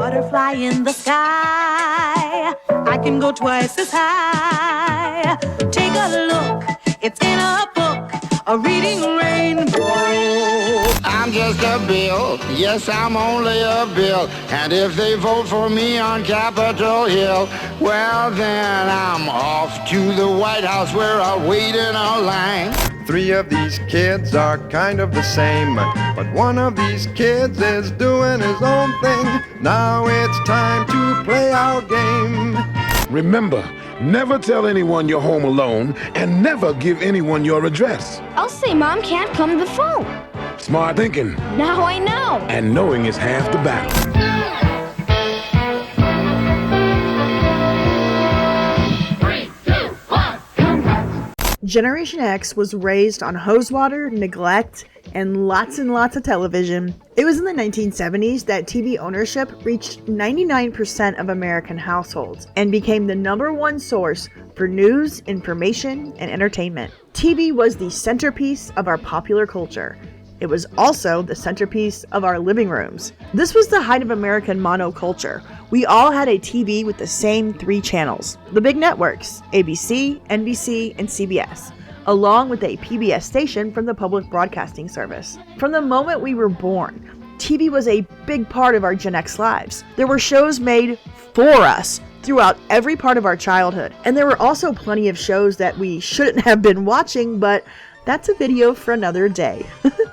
Butterfly in the sky, I can go twice as high. Take a look, it's in a book, a reading rainbow. I'm just a bill, yes, I'm only a bill. And if they vote for me on Capitol Hill, well then I'm off to the White House where I'll wait in a line. 3 of these kids are kind of the same, but one of these kids is doing his own thing. Now it's time to play our game. Remember, never tell anyone you're home alone, and never give anyone your address. I'll say Mom can't come to the phone. Smart thinking. Now I know. And knowing is half the battle. Generation X was raised on hose water, neglect, and lots of television. It was in the 1970s that TV ownership reached 99% of American households and became the #1 source for news, information, and entertainment. TV was the centerpiece of our popular culture. It was also the centerpiece of our living rooms. This was the height of American monoculture. We all had a TV with the same 3 channels, the big networks, ABC, NBC, and CBS, along with a PBS station from the Public Broadcasting Service. From the moment we were born, TV was a big part of our Gen X lives. There were shows made for us throughout every part of our childhood, and there were also plenty of shows that we shouldn't have been watching, but that's a video for another day.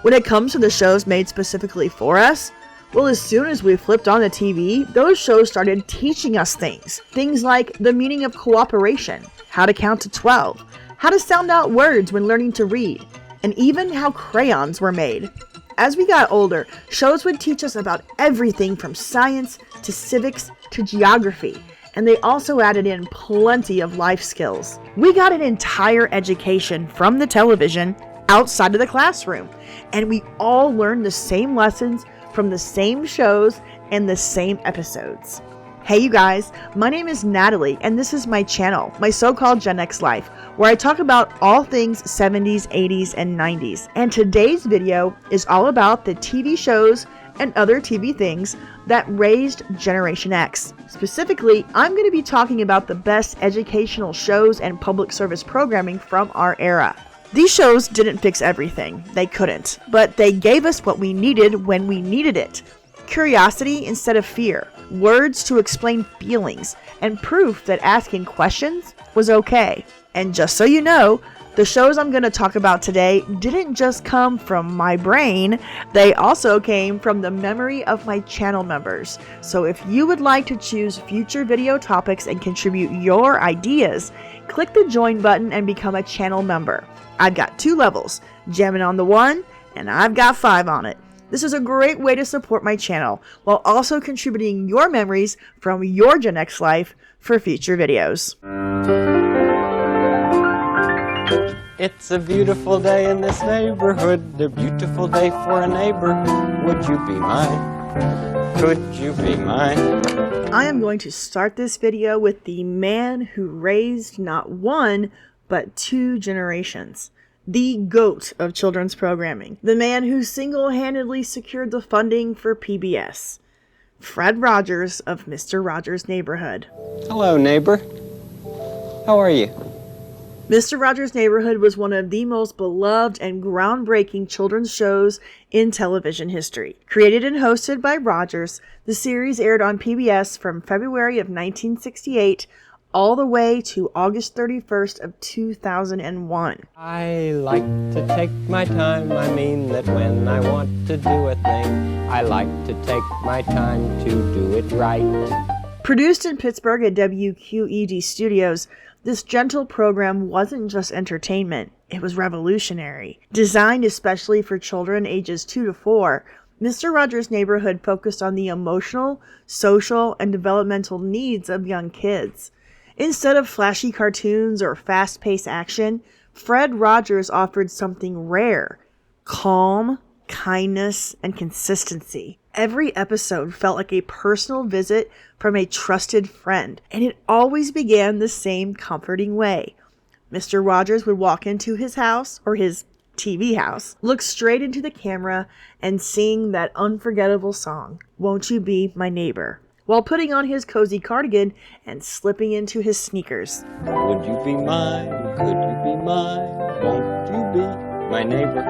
When it comes to the shows made specifically for us, well, as soon as we flipped on the TV, those shows started teaching us things. Things like the meaning of cooperation, how to count to 12, how to sound out words when learning to read, and even how crayons were made. As we got older, shows would teach us about everything from science to civics to geography, and they also added in plenty of life skills. We got an entire education from the television outside of the classroom, and we all learned the same lessons from the same shows and the same episodes. Hey you guys, my name is Natalie, and this is my channel, my so-called Gen X Life, where I talk about all things 70s, 80s, and 90s. And today's video is all about the TV shows and other TV things that raised Generation X. Specifically, I'm going to be talking about the best educational shows and public service programming from our era. These shows didn't fix everything, they couldn't, but they gave us what we needed when we needed it. Curiosity instead of fear, words to explain feelings, and proof that asking questions was okay. And just so you know, the shows I'm going to talk about today didn't just come from my brain, they also came from the memory of my channel members. So if you would like to choose future video topics and contribute your ideas, click the join button and become a channel member. I've got 2 levels, jamming on the 1, and I've got 5 on it. This is a great way to support my channel while also contributing your memories from your Gen X life for future videos. It's a beautiful day in this neighborhood, a beautiful day for a neighbor. Would you be mine? Could you be mine? I am going to start this video with the man who raised not 1, but 2 generations. The GOAT of children's programming. The man who single-handedly secured the funding for PBS. Fred Rogers of Mr. Rogers' Neighborhood. Hello, neighbor. How are you? Mr. Rogers' Neighborhood was one of the most beloved and groundbreaking children's shows in television history. Created and hosted by Rogers, the series aired on PBS from February of 1968 all the way to August 31st of 2001. I like to take my time. I mean that when I want to do a thing, I like to take my time to do it right. Produced in Pittsburgh at WQED Studios, this gentle program wasn't just entertainment, it was revolutionary. Designed especially for children ages 2 to 4, Mr. Rogers' Neighborhood focused on the emotional, social, and developmental needs of young kids. Instead of flashy cartoons or fast-paced action, Fred Rogers offered something rare: calm, kindness, and consistency. Every episode felt like a personal visit from a trusted friend, and it always began the same comforting way. Mr. Rogers would walk into his house, or his TV house, look straight into the camera, and sing that unforgettable song, "Won't You Be My Neighbor?" while putting on his cozy cardigan and slipping into his sneakers. Would you be mine? Could you be mine? Won't you be my neighbor?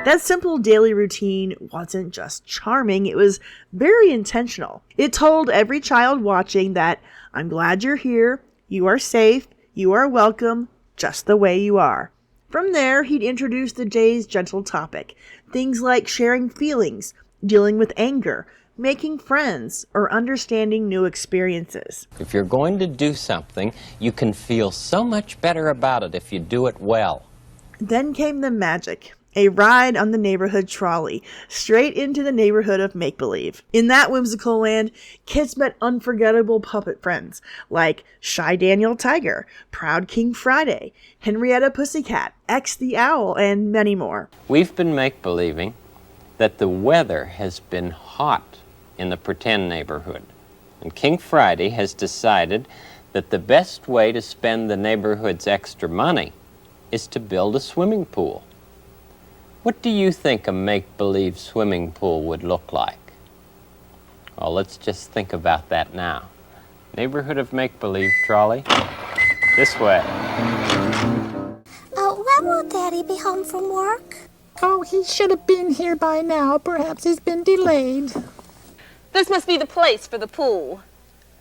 That simple daily routine wasn't just charming, it was very intentional. It told every child watching that I'm glad you're here, you are safe, you are welcome, just the way you are. From there, he'd introduce the day's gentle topic, things like sharing feelings, dealing with anger, making friends, or understanding new experiences. If you're going to do something, you can feel so much better about it if you do it well. Then came the magic. A ride on the neighborhood trolley, straight into the neighborhood of make-believe. In that whimsical land, kids met unforgettable puppet friends like Shy Daniel Tiger, Proud King Friday, Henrietta Pussycat, X the Owl, and many more. We've been make-believing that the weather has been hot in the pretend neighborhood. And King Friday has decided that the best way to spend the neighborhood's extra money is to build a swimming pool. What do you think a make-believe swimming pool would look like? Well, let's just think about that now. Neighborhood of make-believe, trolley. This way. When will Daddy be home from work? Oh, he should have been here by now. Perhaps he's been delayed. This must be the place for the pool.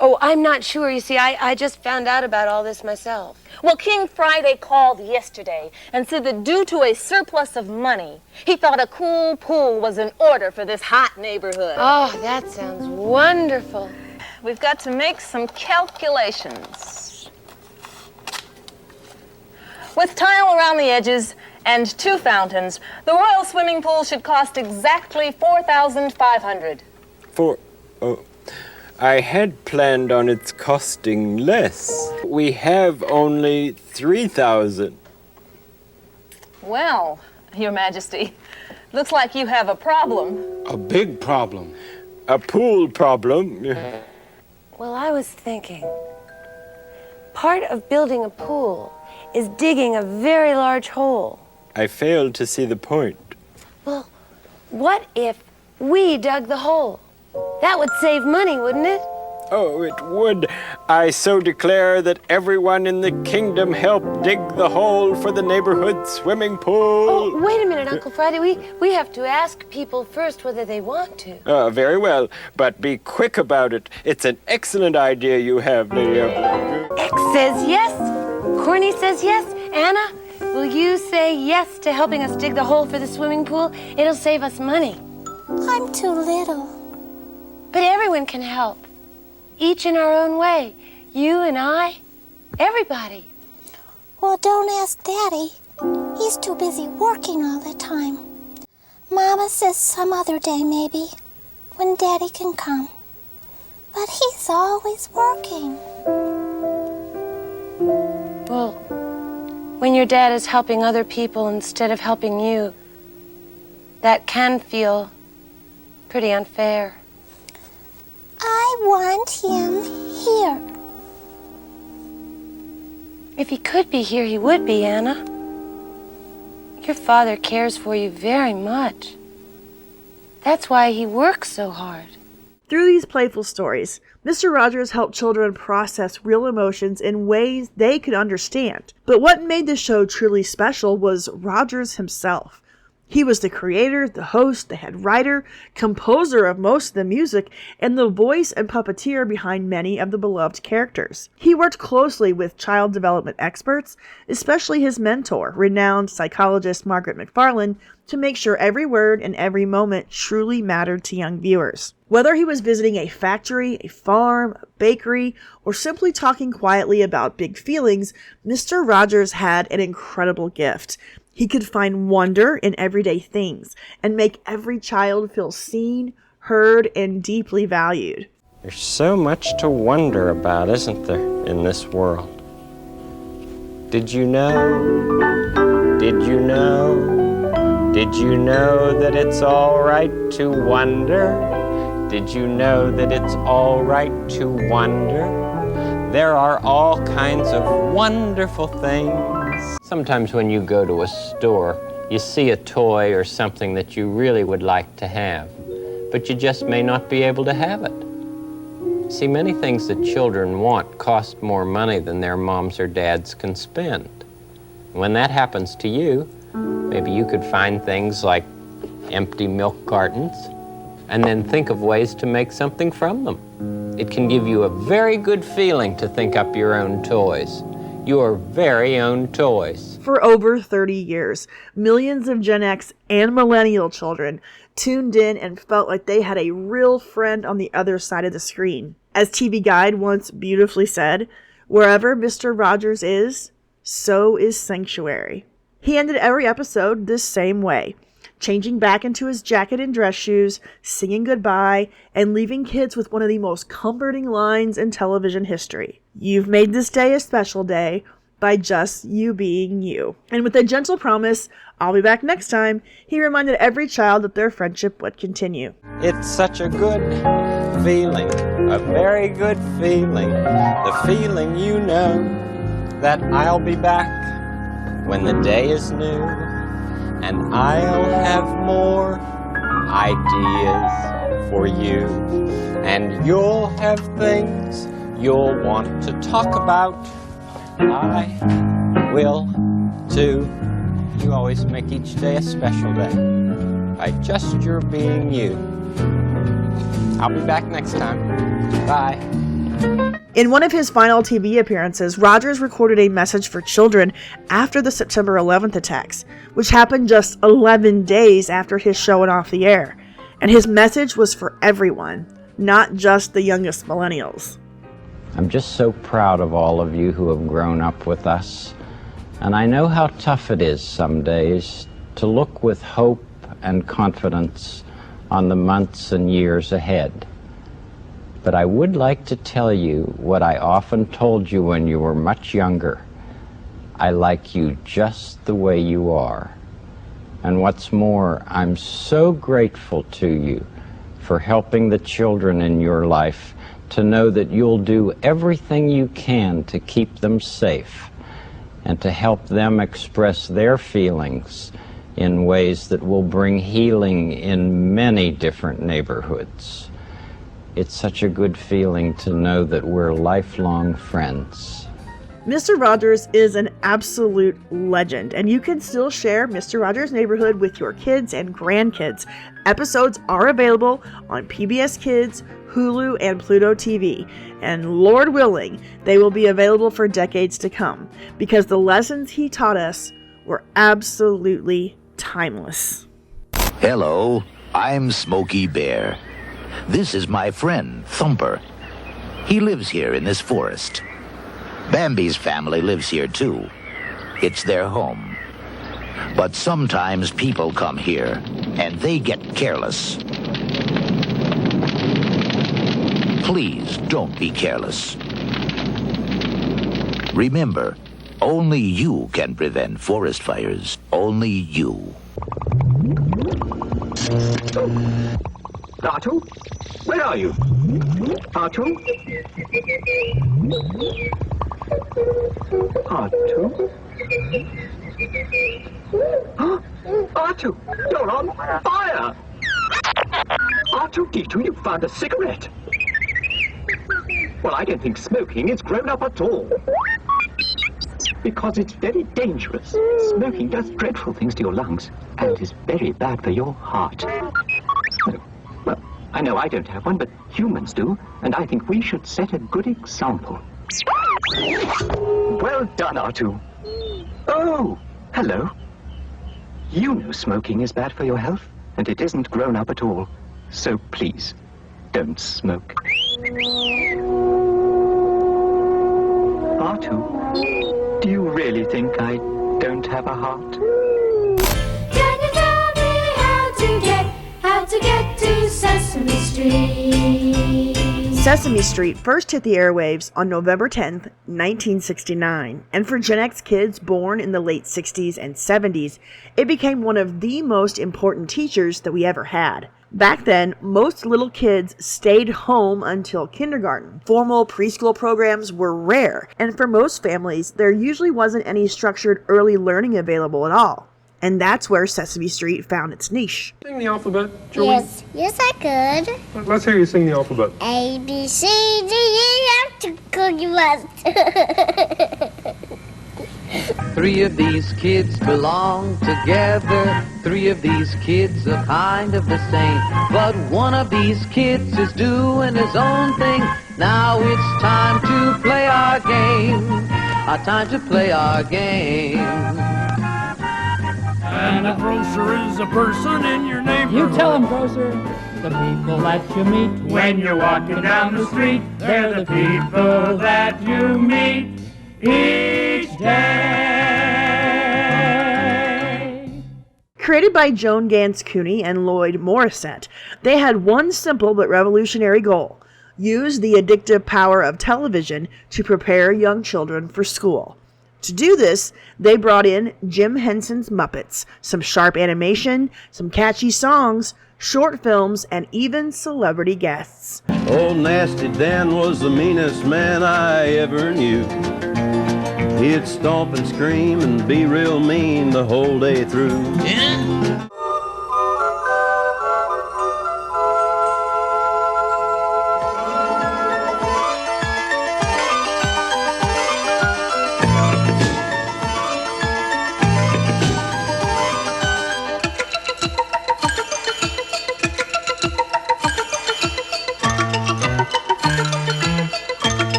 Oh, I'm not sure. You see, I just found out about all this myself. Well, King Friday called yesterday and said that due to a surplus of money, he thought a cool pool was in order for this hot neighborhood. Oh, that sounds wonderful. We've got to make some calculations. With tile around the edges and 2 fountains, the royal swimming pool should cost exactly $4,500. I had planned on its costing less. We have only 3,000. Well, Your Majesty, looks like you have a problem. A big problem. A pool problem. Well, I was thinking, part of building a pool is digging a very large hole. I failed to see the point. Well, what if we dug the hole? That would save money, wouldn't it? Oh, it would. I so declare that everyone in the kingdom help dig the hole for the neighborhood swimming pool. Oh, wait a minute, Uncle Friday. We have to ask people first whether they want to. Very well, but be quick about it. It's an excellent idea you have, Lady Evelyn. X says yes. Corny says yes. Anna, will you say yes to helping us dig the hole for the swimming pool? It'll save us money. I'm too little. But everyone can help. Each in our own way. You and I, everybody. Well, don't ask Daddy. He's too busy working all the time. Mama says some other day, maybe, when Daddy can come. But he's always working. Well, when your dad is helping other people instead of helping you, that can feel pretty unfair. I want him here. If he could be here, he would be, Anna. Your father cares for you very much. That's why he works so hard. Through these playful stories, Mr. Rogers helped children process real emotions in ways they could understand. But what made the show truly special was Rogers himself. He was the creator, the host, the head writer, composer of most of the music, and the voice and puppeteer behind many of the beloved characters. He worked closely with child development experts, especially his mentor, renowned psychologist Margaret McFarland, to make sure every word and every moment truly mattered to young viewers. Whether he was visiting a factory, a farm, a bakery, or simply talking quietly about big feelings, Mr. Rogers had an incredible gift. He could find wonder in everyday things and make every child feel seen, heard, and deeply valued. There's so much to wonder about, isn't there, in this world? Did you know? Did you know? Did you know that it's all right to wonder? Did you know that it's all right to wonder? There are all kinds of wonderful things. Sometimes when you go to a store, you see a toy or something that you really would like to have, but you just may not be able to have it. See, many things that children want cost more money than their moms or dads can spend. When that happens to you, maybe you could find things like empty milk cartons and then think of ways to make something from them. It can give you a very good feeling to think up your own toys, your very own toys. For over 30 years, millions of Gen X and millennial children tuned in and felt like they had a real friend on the other side of the screen. As TV Guide once beautifully said, wherever Mr. Rogers is, so is Sanctuary. He ended every episode this same way, changing back into his jacket and dress shoes, singing goodbye, and leaving kids with one of the most comforting lines in television history. You've made this day a special day by just you being you. And with a gentle promise, I'll be back next time, he reminded every child that their friendship would continue. It's such a good feeling, a very good feeling, the feeling you know that I'll be back when the day is new, and I'll have more ideas for you, and you'll have things you'll want to talk about. I will too. You always make each day a special day by just your being you. I'll be back next time. Bye. In one of his final TV appearances, Rogers recorded a message for children after the September 11th attacks, which happened just 11 days after his show went off the air. And his message was for everyone, not just the youngest millennials. I'm just so proud of all of you who have grown up with us. And I know how tough it is some days to look with hope and confidence on the months and years ahead. But I would like to tell you what I often told you when you were much younger. I like you just the way you are. And what's more, I'm so grateful to you for helping the children in your life to know that you'll do everything you can to keep them safe and to help them express their feelings in ways that will bring healing in many different neighborhoods. It's such a good feeling to know that we're lifelong friends. Mr. Rogers is an absolute legend, and you can still share Mr. Rogers' Neighborhood with your kids and grandkids. Episodes are available on PBS Kids, Hulu, and Pluto TV, and Lord willing, they will be available for decades to come, because the lessons he taught us were absolutely timeless. Hello, I'm Smokey Bear. This is my friend, Thumper. He lives here in this forest. Bambi's family lives here too. It's their home. But sometimes people come here, and they get careless. Please don't be careless. Remember, only you can prevent forest fires. Only you. Artu? Where are you? Artu? Artu? Artu, you're on fire! R2-D2, you found a cigarette. Well, I don't think smoking is grown up at all. Because it's very dangerous. Smoking does dreadful things to your lungs and is very bad for your heart. Well, I know I don't have one, but humans do, and I think we should set a good example. Well done, R2. Oh, hello. You know smoking is bad for your health, and it isn't grown up at all. So please, don't smoke. R2, do you really think I don't have a heart? Can you tell me how to get to Sesame Street? Sesame Street first hit the airwaves on November 10th, 1969, and for Gen X kids born in the late 60s and 70s, it became one of the most important teachers that we ever had. Back then, most little kids stayed home until kindergarten. Formal preschool programs were rare, and for most families, there usually wasn't any structured early learning available at all. And that's where Sesame Street found its niche. Sing the alphabet, Julie. Yes, I could. Let's hear you sing the alphabet. A, B, C, D, E, F, G, Cookie Monster. 3 of these kids belong together. 3 of these kids are kind of the same. But one of these kids is doing his own thing. Now it's time to play our game. Our time to play our game. And a grocer is a person in your neighborhood. You tell him, grocer. The people that you meet When you're walking down the street, they're the people that you meet each day. Created by Joan Gans Cooney and Lloyd Morissette, they had one simple but revolutionary goal: use the addictive power of television to prepare young children for school. To do this, they brought in Jim Henson's Muppets, some sharp animation, some catchy songs, short films, and even celebrity guests. Old Nasty Dan was the meanest man I ever knew. He'd stomp and scream and be real mean the whole day through. Yeah.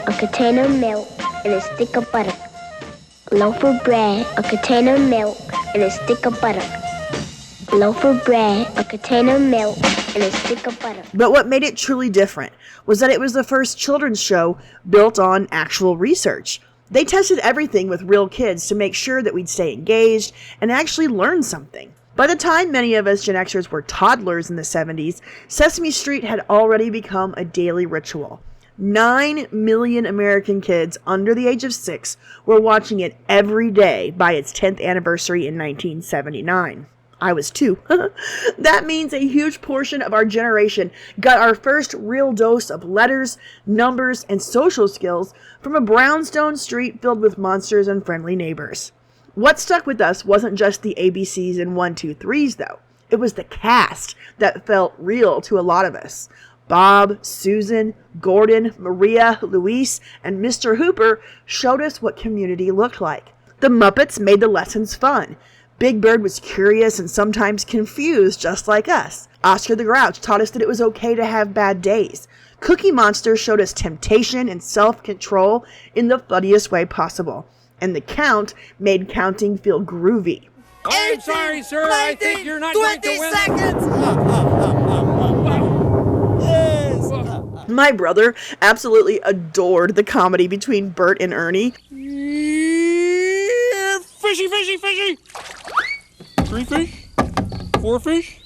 A container of milk, and a stick of butter. A loaf of bread, a container of milk, and a stick of butter. A loaf of bread, a container of milk, and a stick of butter. But what made it truly different was that it was the first children's show built on actual research. They tested everything with real kids to make sure that we'd stay engaged and actually learn something. By the time many of us Gen Xers were toddlers in the 70s, Sesame Street had already become a daily ritual. 9 million American kids under the age of 6 were watching it every day by its 10th anniversary in 1979. I was 2. That means a huge portion of our generation got our first real dose of letters, numbers, and social skills from a brownstone street filled with monsters and friendly neighbors. What stuck with us wasn't just the ABCs and 1, 2, 3s, though. It was the cast that felt real to a lot of us. Bob, Susan, Gordon, Maria, Luis, and Mr. Hooper showed us what community looked like. The Muppets made the lessons fun. Big Bird was curious and sometimes confused, just like us. Oscar the Grouch taught us that it was okay to have bad days. Cookie Monster showed us temptation and self-control in the funniest way possible. And the Count made counting feel groovy. I'm sorry, sir. I think you're not going to win. 20 seconds! My brother absolutely adored the comedy between Bert and Ernie. Fishy, fishy, fishy! 3 fish? 4 fish?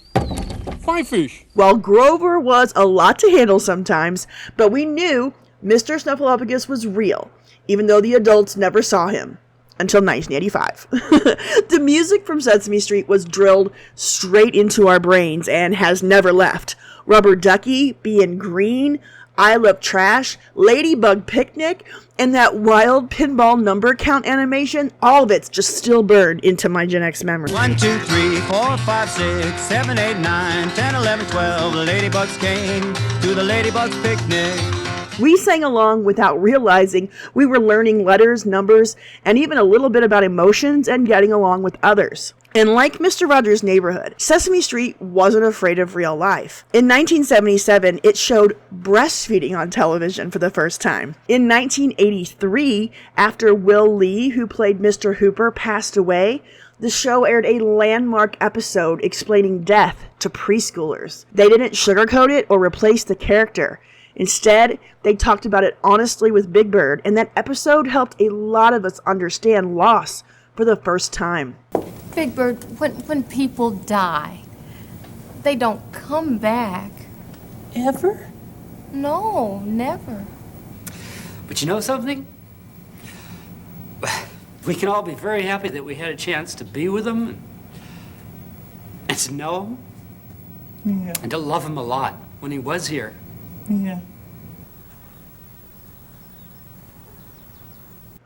5 fish. While Grover was a lot to handle sometimes, but we knew Mr. Snuffleupagus was real, even though the adults never saw him. Until 1985. The music from Sesame Street was drilled straight into our brains and has never left. Rubber Ducky, Being Green, I Love Trash, Ladybug Picnic, and that wild pinball number count animation, all of it's just still burned into my Gen X memory. 1, 2, 3, 4, 5, 6, 7, 8, 9, 10, 11, 12, the ladybugs came to the ladybugs picnic. We sang along without realizing we were learning letters, numbers, and even a little bit about emotions and getting along with others. And like Mr. Rogers' Neighborhood, Sesame Street wasn't afraid of real life. In 1977, it showed breastfeeding on television for the first time. In 1983, after Will Lee, who played Mr. Hooper, passed away, The show aired a landmark episode explaining death to preschoolers. They didn't sugarcoat it or replace the character. Instead, they talked about it honestly with Big Bird, and that episode helped a lot of us understand loss for the first time. Big Bird, when people die, they don't come back. Ever? No, never. But you know something? We can all be very happy that we had a chance to be with him and to know him and to love him a lot when he was here. Yeah.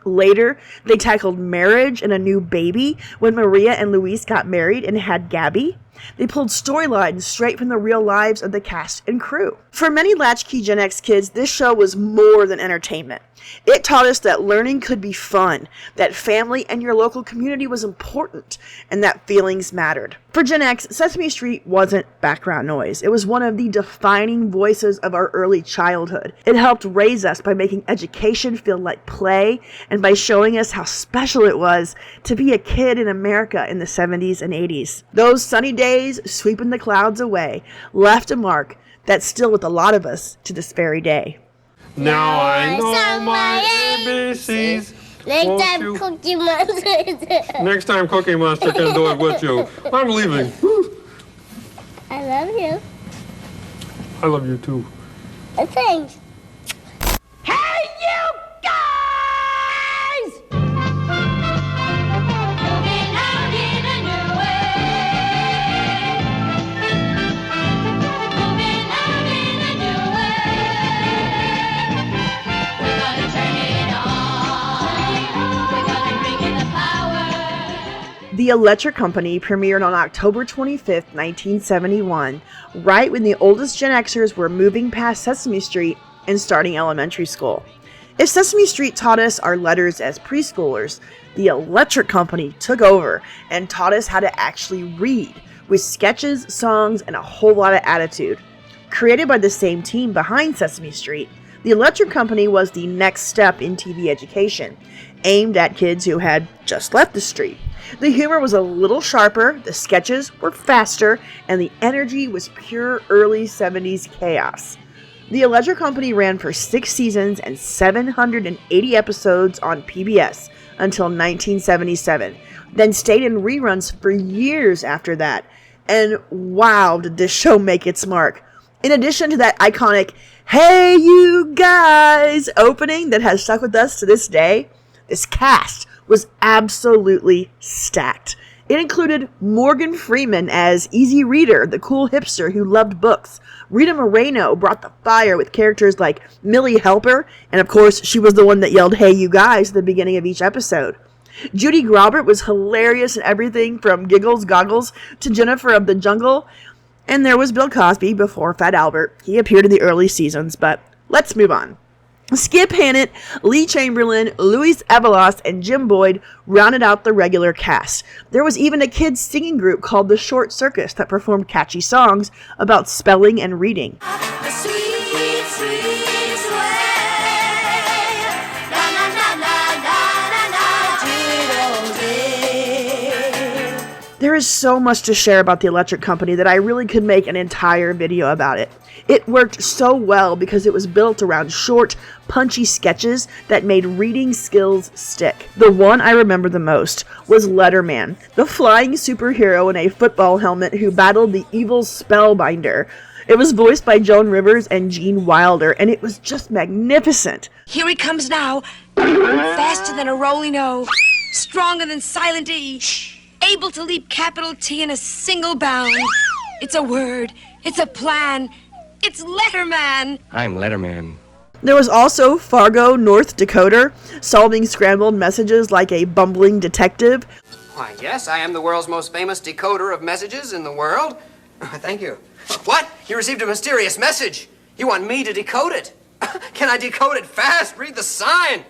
Later, they tackled marriage and a new baby when Maria and Luis got married and had Gabby. They pulled storylines straight from the real lives of the cast and crew. For many latchkey Gen X kids, this show was more than entertainment. It taught us that learning could be fun, that family and your local community was important, and that feelings mattered. For Gen X, Sesame Street wasn't background noise. It was one of the defining voices of our early childhood. It helped raise us by making education feel like play and by showing us how special it was to be a kid in America in the 70s and 80s. Those sunny days sweeping the clouds away left a mark that's still with a lot of us to this very day. Now I know my ABCs. Next time Cookie Monster can do it with you. I'm leaving. I love you. I love you too. Thanks. Hey, you guys! Moving out in a new way. Moving out in a new way. We're gonna turn it on. We're gonna bring in the power. The Electric Company premiered on October 25th, 1971, right when the oldest Gen Xers were moving past Sesame Street and starting elementary school. If Sesame Street taught us our letters as preschoolers, the Electric Company took over and taught us how to actually read, with sketches, songs, and a whole lot of attitude. Created by the same team behind Sesame Street, the Electric Company was the next step in TV education, aimed at kids who had just left the street. The humor was a little sharper, the sketches were faster, and the energy was pure early 70s chaos. The Electric Company ran for 6 seasons and 780 episodes on PBS until 1977, then stayed in reruns for years after that. And wow, did this show make its mark. In addition to that iconic "Hey you guys" opening that has stuck with us to this day, this cast was absolutely stacked. It included Morgan Freeman as Easy Reader, the cool hipster who loved books. Rita Moreno brought the fire with characters like Millie Helper, and of course, she was the one that yelled "Hey you guys" at the beginning of each episode. Judy Grobert was hilarious in everything from Giggles Goggles to Jennifer of the Jungle. And there was Bill Cosby before Fat Albert. He appeared in the early seasons, but let's move on. Skip Hannett, Lee Chamberlain, Luis Avalos, and Jim Boyd rounded out the regular cast. There was even a kids' singing group called the Short Circus that performed catchy songs about spelling and reading. The sweet, sweet sway. La la la la la la la, diddle-day. There is so much to share about the Electric Company that I really could make an entire video about it. It worked so well because it was built around short, punchy sketches that made reading skills stick. The one I remember the most was Letterman, the flying superhero in a football helmet who battled the evil Spellbinder. It was voiced by Joan Rivers and Gene Wilder, and it was just magnificent. Here he comes now, faster than a rolling O, stronger than silent E, able to leap capital T in a single bound. It's a word, it's a plan, it's Letterman. I'm Letterman. There was also Fargo, North Dakota, solving scrambled messages like a bumbling detective. Why, yes, I am the world's most famous decoder of messages in the world. Thank you. What? You received a mysterious message. You want me to decode it? Can I decode it fast? Read the sign.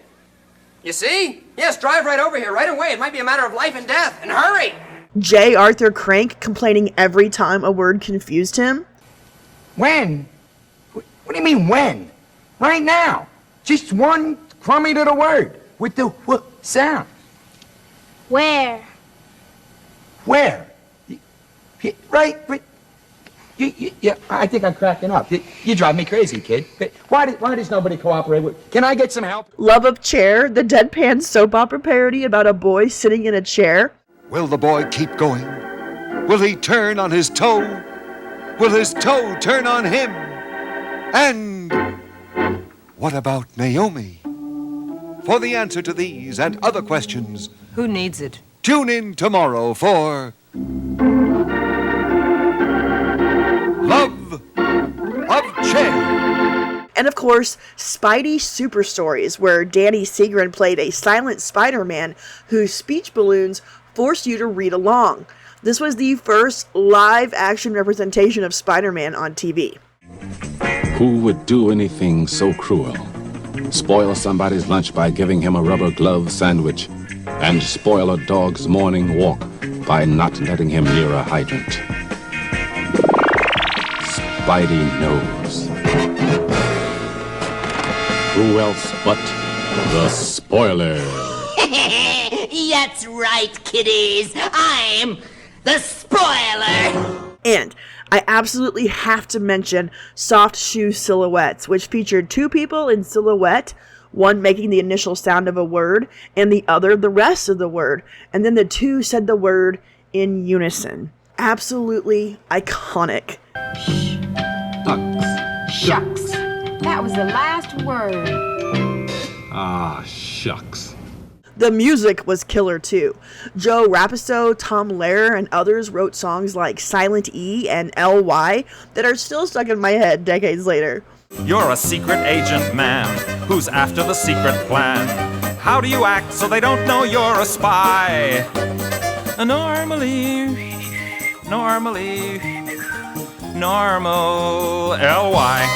You see? Yes, drive right over here, right away. It might be a matter of life and death. And hurry! J. Arthur Crank complaining every time a word confused him. When? What do you mean when? Right now. Just one crummy little word with the w sound. Where? Where? Right? But yeah, I think I'm cracking up. You drive me crazy, kid. Why does nobody cooperate with? Can I get some help? Love of Chair, the deadpan soap opera parody about a boy sitting in a chair. Will the boy keep going? Will he turn on his toe? Will his toe turn on him? And what about Naomi? For the answer to these and other questions, who needs it? Tune in tomorrow for Love of Chair. And of course, Spidey Super Stories, where Danny Segrin played a silent Spider-Man whose speech balloons forced you to read along. This was the first live-action representation of Spider-Man on TV. Who would do anything so cruel? Spoil somebody's lunch by giving him a rubber glove sandwich, and spoil a dog's morning walk by not letting him near a hydrant. Spidey knows. Who else but the spoiler? That's right, kiddies. I'm the spoiler. And I absolutely have to mention Soft Shoe Silhouettes, which featured two people in silhouette, one making the initial sound of a word, and the other the rest of the word. And then the two said the word in unison. Absolutely iconic. Shucks. That was the last word. Ah, shucks. The music was killer too. Joe Rapiso, Tom Lehrer, and others wrote songs like Silent E and L.Y. that are still stuck in my head decades later. You're a secret agent man who's after the secret plan. How do you act so they don't know you're a spy? Normal, L-Y.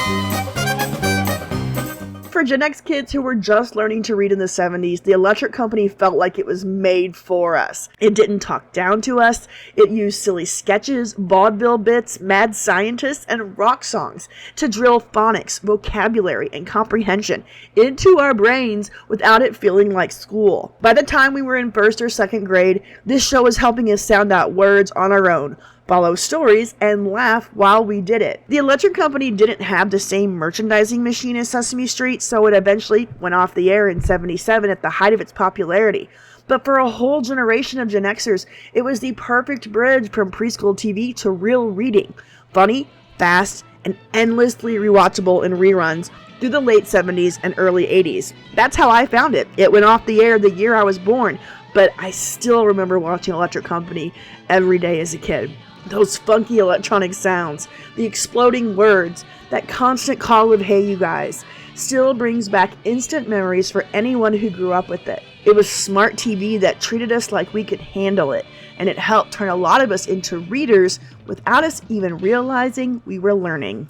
For Gen X kids who were just learning to read in the 70s, the Electric Company felt like it was made for us. It didn't talk down to us. It used silly sketches, vaudeville bits, mad scientists, and rock songs to drill phonics, vocabulary, and comprehension into our brains without it feeling like school. By the time we were in first or second grade, this show was helping us sound out words on our own, follow stories, and laugh while we did it. The Electric Company didn't have the same merchandising machine as Sesame Street, so it eventually went off the air in '77 at the height of its popularity. But for a whole generation of Gen Xers, it was the perfect bridge from preschool TV to real reading. Funny, fast, and endlessly rewatchable in reruns through the late 70s and early 80s. That's how I found it. It went off the air the year I was born, but I still remember watching Electric Company every day as a kid. Those funky electronic sounds, the exploding words, that constant call of "Hey you guys," still brings back instant memories for anyone who grew up with it. It was smart TV that treated us like we could handle it, and it helped turn a lot of us into readers without us even realizing we were learning.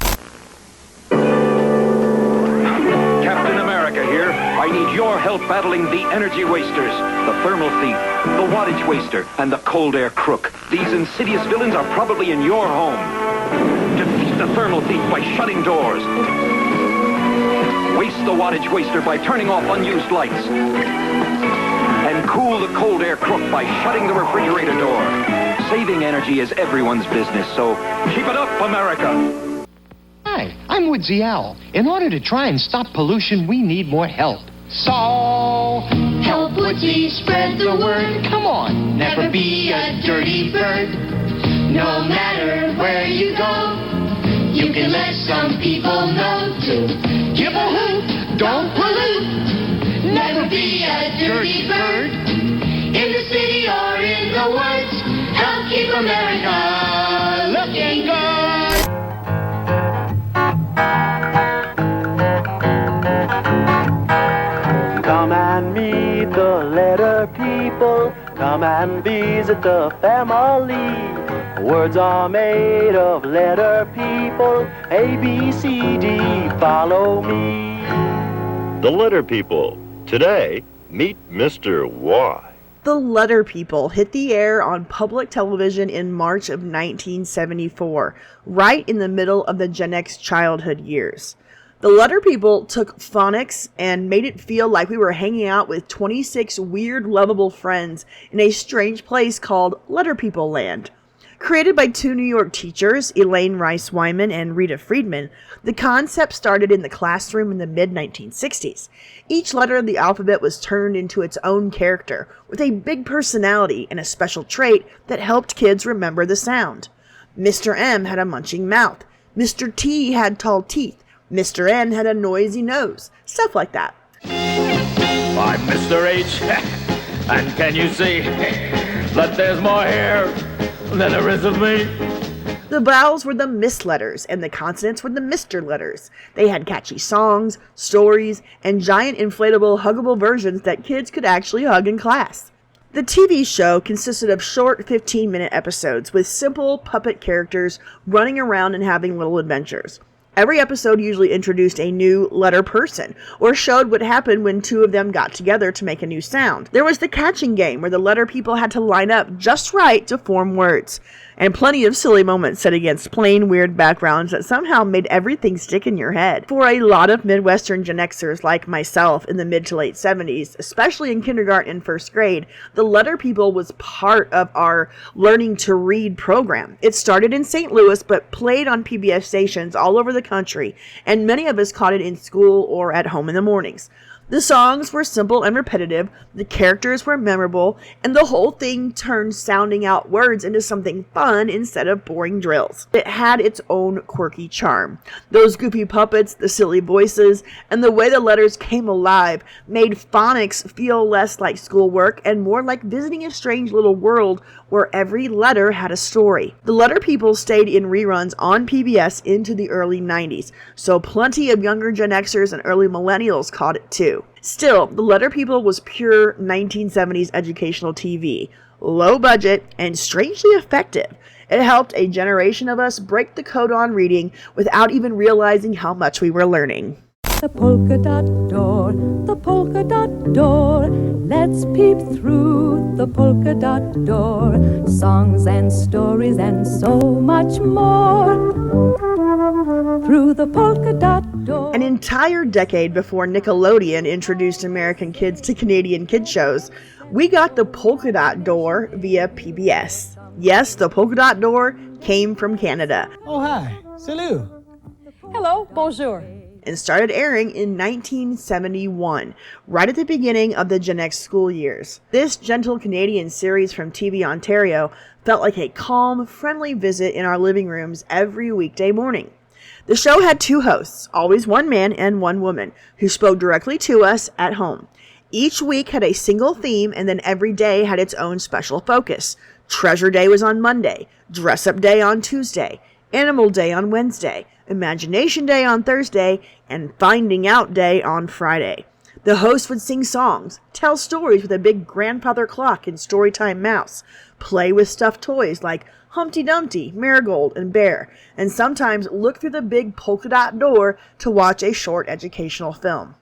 Captain America here. I need your help battling the energy wasters, the thermal thief, the wattage waster, and the cold air crook. These insidious villains are probably in your home. Defeat the thermal thief by shutting doors. Waste the wattage waster by turning off unused lights. And cool the cold air crook by shutting the refrigerator door. Saving energy is everyone's business, so keep it up, America. Hi, I'm Woodsy Owl. In order to try and stop pollution, we need more help. So, help Woodsy spread the word. Come on, never be a dirty bird. No matter where you go, you can let some people know to give a hoot, don't pollute. Never be a dirty bird. In the city or in the woods, help keep America looking good. Come and meet the letter people. Come and visit the family. Words are made of letter people. A, B, C, D, follow me. The letter people. Today, meet Mr. Y. The Letter People hit the air on public television in March of 1974, right in the middle of the Gen X childhood years. The Letter People took phonics and made it feel like we were hanging out with 26 weird, lovable friends in a strange place called Letter People Land. Created by two New York teachers, Elaine Rice Wyman and Rita Friedman, the concept started in the classroom in the mid-1960s. Each letter of the alphabet was turned into its own character, with a big personality and a special trait that helped kids remember the sound. Mr. M had a munching mouth. Mr. T had tall teeth. Mr. N had a noisy nose. Stuff like that. I'm Mr. H, and can you see that there's more here than there is of me? The vowels were the Miss letters, and the consonants were the Mr. letters. They had catchy songs, stories, and giant inflatable huggable versions that kids could actually hug in class. The TV show consisted of short 15-minute episodes with simple puppet characters running around and having little adventures. Every episode usually introduced a new letter person, or showed what happened when two of them got together to make a new sound. There was the catching game, where the letter people had to line up just right to form words. And plenty of silly moments set against plain weird backgrounds that somehow made everything stick in your head. For a lot of Midwestern Gen Xers like myself in the mid to late 70s, especially in kindergarten and first grade, the Letter People was part of our learning to read program. It started in St. Louis but played on PBS stations all over the country, and many of us caught it in school or at home in the mornings. The songs were simple and repetitive, the characters were memorable, and the whole thing turned sounding out words into something fun instead of boring drills. It had its own quirky charm. Those goofy puppets, the silly voices, and the way the letters came alive made phonics feel less like schoolwork and more like visiting a strange little world where every letter had a story. The Letter People stayed in reruns on PBS into the early 90s, so plenty of younger Gen Xers and early millennials caught it too. Still, The Letter People was pure 1970s educational TV, low budget, and strangely effective. It helped a generation of us break the code on reading without even realizing how much we were learning. The polka dot door, the polka dot door. Let's peep through the polka dot door. Songs and stories and so much more. Through the polka dot door. An entire decade before Nickelodeon introduced American kids to Canadian kid shows, we got the polka dot door via PBS. Yes, the polka dot door came from Canada. Oh, hi. Salut. Hello, bonjour. And started airing in 1971, right at the beginning of the Gen X school years. This gentle Canadian series from TV Ontario felt like a calm, friendly visit in our living rooms every weekday morning. The show had two hosts, always one man and one woman, who spoke directly to us at home. Each week had a single theme, and then every day had its own special focus. Treasure Day was on Monday, Dress Up Day on Tuesday, Animal Day on Wednesday, Imagination Day on Thursday, and Finding Out Day on Friday. The host would sing songs, tell stories with a big grandfather clock and Storytime mouse, play with stuffed toys like Humpty Dumpty, Marigold, and Bear, and sometimes look through the big polka dot door to watch a short educational film.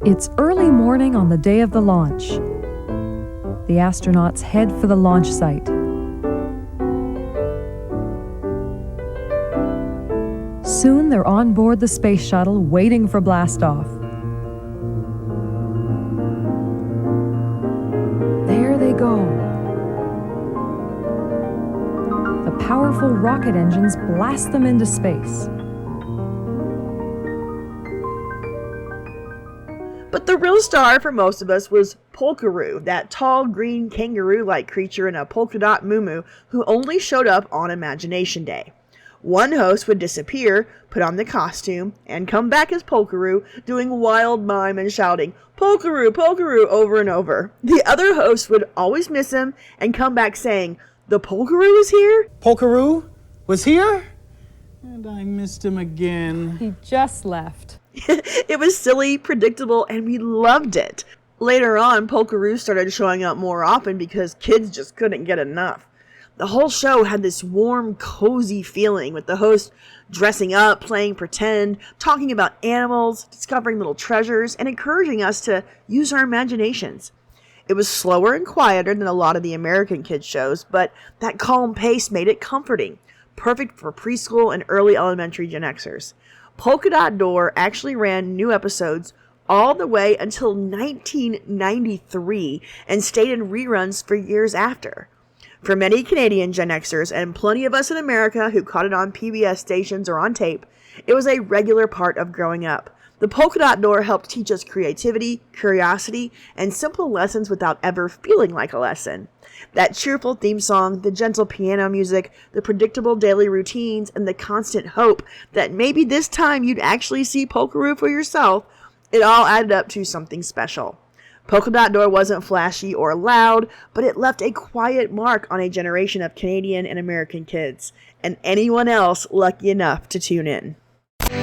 It's early morning on the day of the launch. The astronauts head for the launch site. Soon they're on board the space shuttle waiting for blastoff. There they go. The powerful rocket engines blast them into space. But the real star for most of us was Polkaroo, that tall green kangaroo-like creature in a polka dot muumuu who only showed up on Imagination Day. One host would disappear, put on the costume, and come back as Polkaroo, doing wild mime and shouting, "Polkaroo, Polkaroo," over and over. The other host would always miss him and come back saying, "The Polkaroo is here?" Polkaroo was here? And I missed him again. He just left. It was silly, predictable, and we loved it. Later on, Polkaroo started showing up more often because kids just couldn't get enough. The whole show had this warm, cozy feeling with the host dressing up, playing pretend, talking about animals, discovering little treasures, and encouraging us to use our imaginations. It was slower and quieter than a lot of the American kids shows, but that calm pace made it comforting, perfect for preschool and early elementary Gen Xers. Polka Dot Door actually ran new episodes all the way until 1993 and stayed in reruns for years after. For many Canadian Gen Xers and plenty of us in America who caught it on PBS stations or on tape, it was a regular part of growing up. The Polka Dot Door helped teach us creativity, curiosity, and simple lessons without ever feeling like a lesson. That cheerful theme song, the gentle piano music, the predictable daily routines, and the constant hope that maybe this time you'd actually see Polkaroo for yourself, it all added up to something special. Polka Dot Door wasn't flashy or loud, but it left a quiet mark on a generation of Canadian and American kids, and anyone else lucky enough to tune in.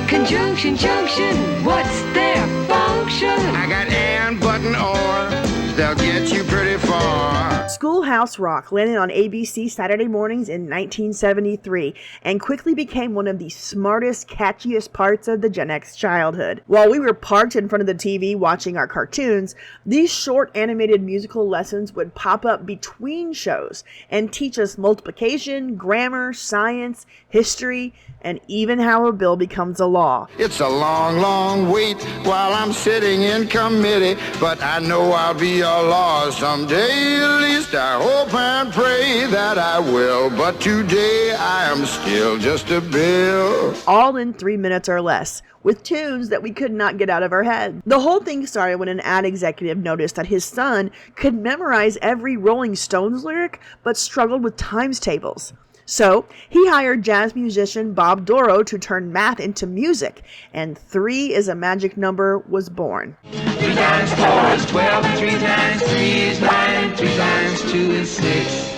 Conjunction, junction, what's their function? I got and, button, or, they'll get you pretty far. Schoolhouse Rock landed on ABC Saturday mornings in 1973 and quickly became one of the smartest, catchiest parts of the Gen X childhood. While we were parked in front of the TV watching our cartoons, these short animated musical lessons would pop up between shows and teach us multiplication, grammar, science, history, and even how a bill becomes a law. It's a long, long wait while I'm sitting in committee, but I know I'll be a law someday. At least I hope and pray that I will, but today I am still just a bill. All in 3 minutes or less, with tunes that we could not get out of our head. The whole thing started when an ad executive noticed that his son could memorize every Rolling Stones lyric, but struggled with times tables. So, he hired jazz musician Bob Doro to turn math into music, and 3 is a magic number was born. 3 times 4 is 12, 3 times 3 is 9, 3 times 2 is 6.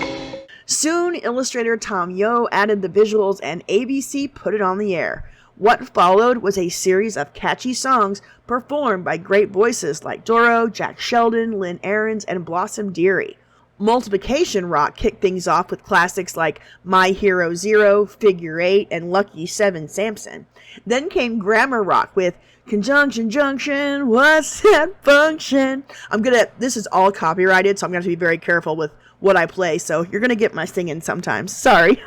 Soon, illustrator Tom Yo added the visuals and ABC put it on the air. What followed was a series of catchy songs performed by great voices like Doro, Jack Sheldon, Lynn Ahrens, and Blossom Dearie. Multiplication Rock kicked things off with classics like My Hero Zero, Figure 8, and Lucky 7 Samson. Then came Grammar Rock with Conjunction Junction, what's that function? This is all copyrighted, so I'm gonna have to be very careful with what I play, so you're gonna get my singing sometimes. Sorry.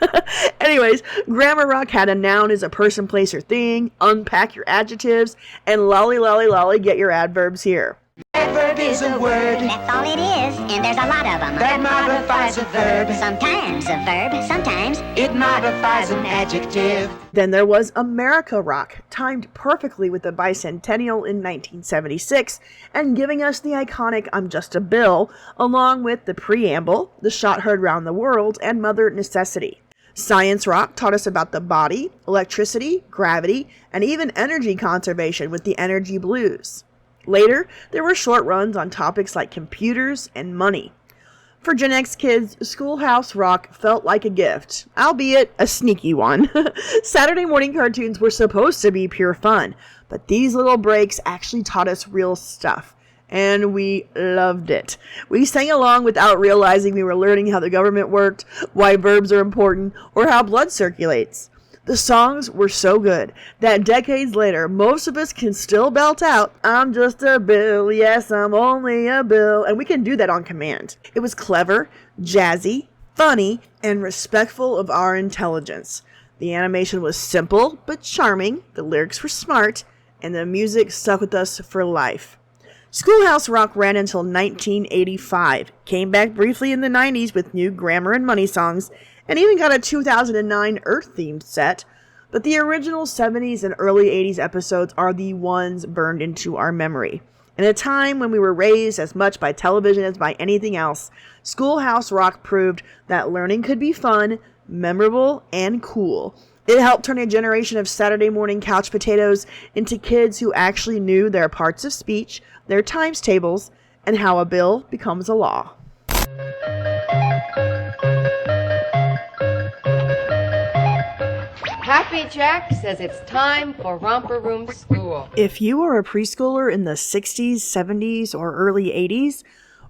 Anyways, Grammar Rock had a noun as a person, place, or thing, unpack your adjectives, and lolly lolly lolly get your adverbs here. Adverb is a word. That's all it is, and there's a lot of them. That modifies a verb. Sometimes a verb, sometimes it modifies an adjective. Then there was America Rock, timed perfectly with the bicentennial in 1976, and giving us the iconic I'm Just a Bill, along with the preamble, The Shot Heard Round the World, and Mother Necessity. Science Rock taught us about the body, electricity, gravity, and even energy conservation with the Energy Blues. Later, there were short runs on topics like computers and money. For Gen X kids, Schoolhouse Rock felt like a gift, albeit a sneaky one. Saturday morning cartoons were supposed to be pure fun, but these little breaks actually taught us real stuff, and we loved it. We sang along without realizing we were learning how the government worked, why verbs are important, or how blood circulates. The songs were so good that decades later, most of us can still belt out, I'm just a bill, yes, I'm only a bill, and we can do that on command. It was clever, jazzy, funny, and respectful of our intelligence. The animation was simple but charming, the lyrics were smart, and the music stuck with us for life. Schoolhouse Rock ran until 1985, came back briefly in the 90s with new grammar and money songs, and even got a 2009 Earth-themed set, but the original 70s and early 80s episodes are the ones burned into our memory. In a time when we were raised as much by television as by anything else, Schoolhouse Rock proved that learning could be fun, memorable, and cool. It helped turn a generation of Saturday morning couch potatoes into kids who actually knew their parts of speech, their times tables, and how a bill becomes a law. Happy Jack says it's time for Romper Room School. If you were a preschooler in the 60s, 70s, or early 80s,